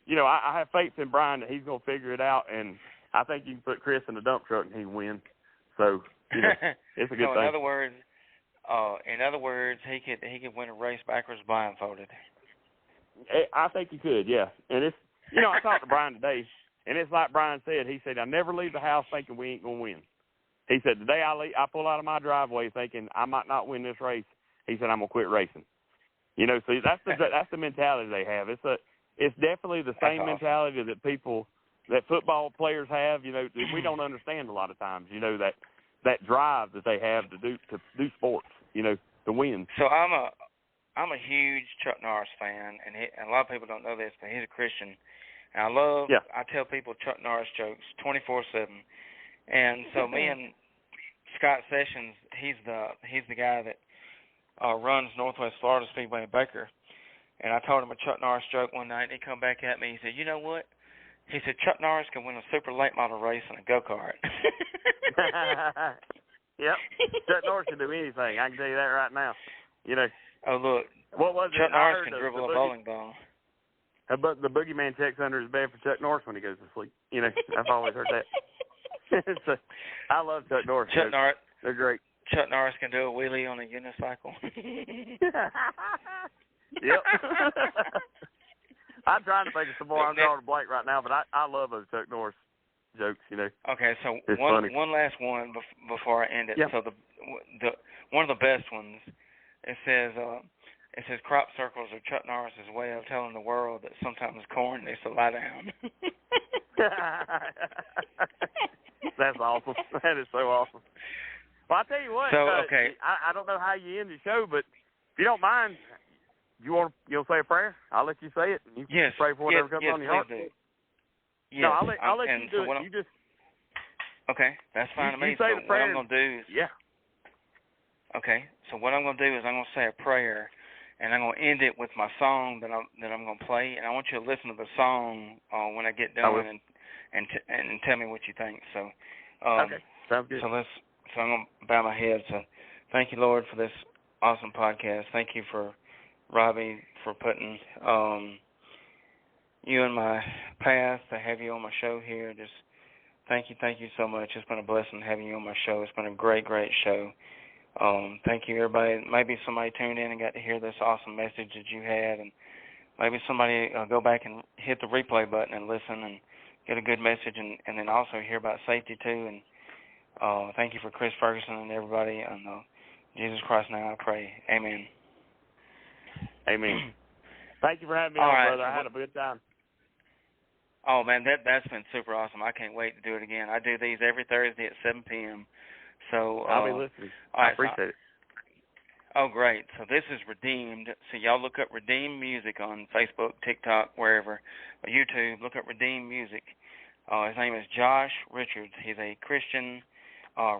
you know, I have faith in Brian that he's gonna figure it out, and I think you can put Chris in the dump truck and he'll win. So you know, it's a good thing. In other words, he could win a race backwards blindfolded. I think he could, yeah. And it's, you know, I talked to Brian today, and it's like Brian said. He said, I never leave the house thinking we ain't gonna win. He said, the day I pull out of my driveway thinking I might not win this race, he said, I'm gonna quit racing. You know, so that's the mentality they have. It's definitely the same mentality that football players have. You know, we don't understand a lot of times. You know, that drive that they have to do sports, you know, to win. So I'm a huge Chuck Norris fan, and a lot of people don't know this, but he's a Christian. And I tell people Chuck Norris jokes 24/7. And so me and Scott Sessions, he's the guy that runs Northwest Florida Speedway in Baker. And I told him a Chuck Norris joke one night, and he come back at me. He said, you know what? He said, Chuck Norris can win a super late model race in a go-kart. Yep. Chuck Norris can do anything. I can tell you that right now. You know. Oh, look. What was Chuck it? Norris can dribble a bowling ball. But the boogeyman checks under his bed for Chuck Norris when he goes to sleep. You know, I've always heard that. So, I love Chuck Norris. They're great. Chuck Norris can do a wheelie on a unicycle. Yep. I'm trying to think of some more. I'm drawing a blank right now, but I love those Chuck Norris jokes, you know. Okay, so it's one last one before I end it. Yep. So the one of the best ones, it says crop circles are Chuck Norris's way of telling the world that sometimes corn needs to lie down. That's awesome. That is so awesome. Well, I tell you what. So okay, I don't know how you end the show, but if you don't mind, you'll say a prayer. I'll let you say it. And you pray for whatever comes on your heart. Yes. No, I'll let you do it. You just. Okay, that's fine to me. You say the prayer. What I'm gonna do is. Yeah. Okay, so what I'm gonna do is I'm gonna say a prayer, and I'm gonna end it with my song that I'm gonna play, and I want you to listen to the song when I get done and tell me what you think. So. Okay. Sounds good. So I'm gonna bow my head. So, thank you, Lord, for this awesome podcast. Thank you for Robbie for putting you in my path to have you on my show here. Just thank you so much. It's been a blessing having you on my show. It's been a great show. Thank you, everybody. Maybe somebody tuned in and got to hear this awesome message that you had, and maybe somebody go back and hit the replay button and listen and get a good message, and then also hear about safety too. And thank you for Chris Ferguson and everybody. And Jesus Christ, now I pray. Amen. Amen. Thank you for having me on, brother. I had a good time. Oh, man, that's been super awesome. I can't wait to do it again. I do these every Thursday at 7 p.m. So I'll be listening. I appreciate it. Oh, great. So this is Redeemed. So y'all look up Redeemed Music on Facebook, TikTok, wherever, or YouTube. Look up Redeemed Music. His name is Josh Richards. He's a Christian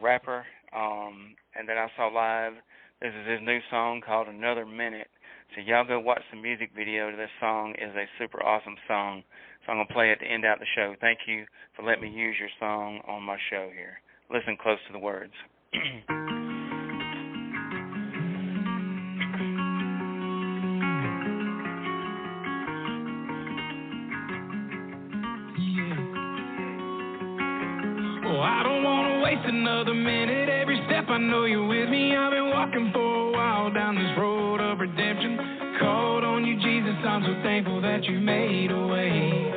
rapper. And then I saw live, this is his new song called Another Minute. So y'all go watch the music video to this song. It's a super awesome song. So I'm going to play it to end out the show. Thank you for letting me use your song on my show here. Listen close to the words. I don't want to waste another minute. Every step I know you're with me. I've been walking for a while down this road of redemption. Called on you, Jesus. I'm so thankful that you made a way.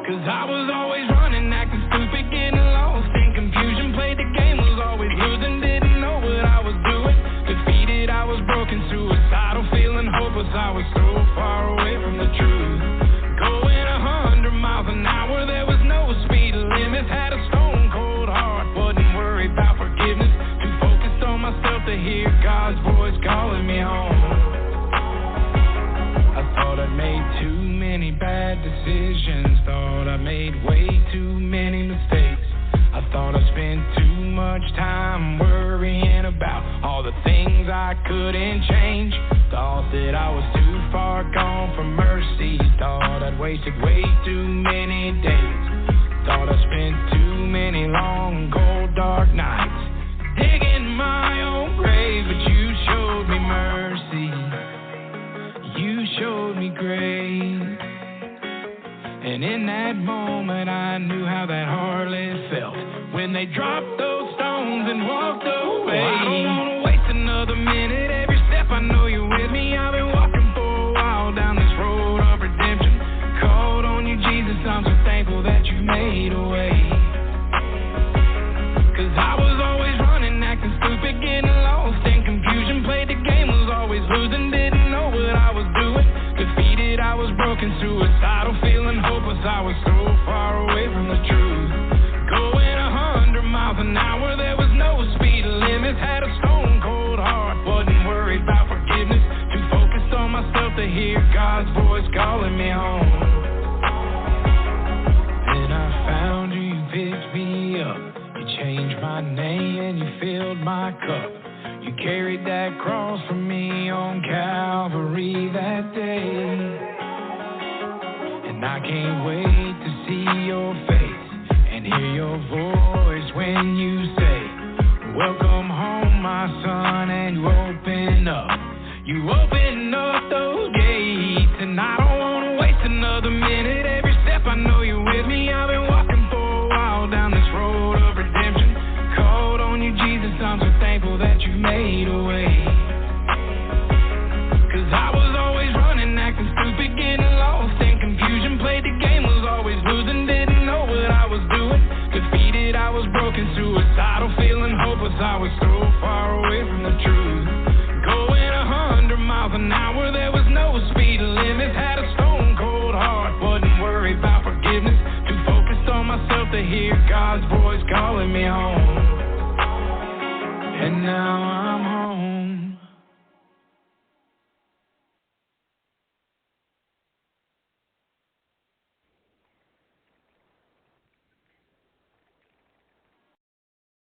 'Cause I was always running, acting stupid, getting lost in confusion. Played the game, was always losing, didn't know what I was doing. Defeated, I was broken, suicidal, feeling hopeless. I was so far away from the truth. Going 100 miles an hour, there was no speed limit. Had a stone cold heart, wasn't worried about forgiveness. Too focused on myself to hear God's voice calling me home. I thought I made too many bad decisions. Thought I made way too many mistakes. I thought I spent too much time worrying about all the things I couldn't change. Thought that I was too far gone from mercy. Thought I'd wasted way too many days. Thought I spent too many long, cold, dark nights digging my own grave. But you showed me mercy. You showed me grace. And in that moment I knew how that harlot felt when they dropped those stones and walked away. I don't want to waste another minute. Every step I know you're with me. I've been walking for a while down this road of redemption. Called on you, Jesus. I'm so thankful that you made a way. 'Cause I was always running, acting stupid, getting lost in confusion. Played the game, was always losing, didn't know what I was doing. Defeated, I was broken, suicidal, feeling hopeless. I was so far away from the truth. Going 100 miles an hour, there was no speed limit. Had a stone cold heart, wasn't worried about forgiveness. Too focused on myself to hear God's voice calling me home. Then I found you, you picked me up. You changed my name and you filled my cup. You carried that cross for me on Calvary that day. And I can't wait to see your face and hear your voice when you say, welcome home, my son, and you open up those gates. And I don't want to waste another minute. Every step I know you're with me. I've been walking for a while down this road of redemption. Called on you, Jesus. I'm so thankful that you made a way. 'Cause I was always running, acting stupid, getting lost in confusion. Played the game, was always losing, didn't know what I was doing. Defeated, I was broken, suicidal, feeling hopeless. I was so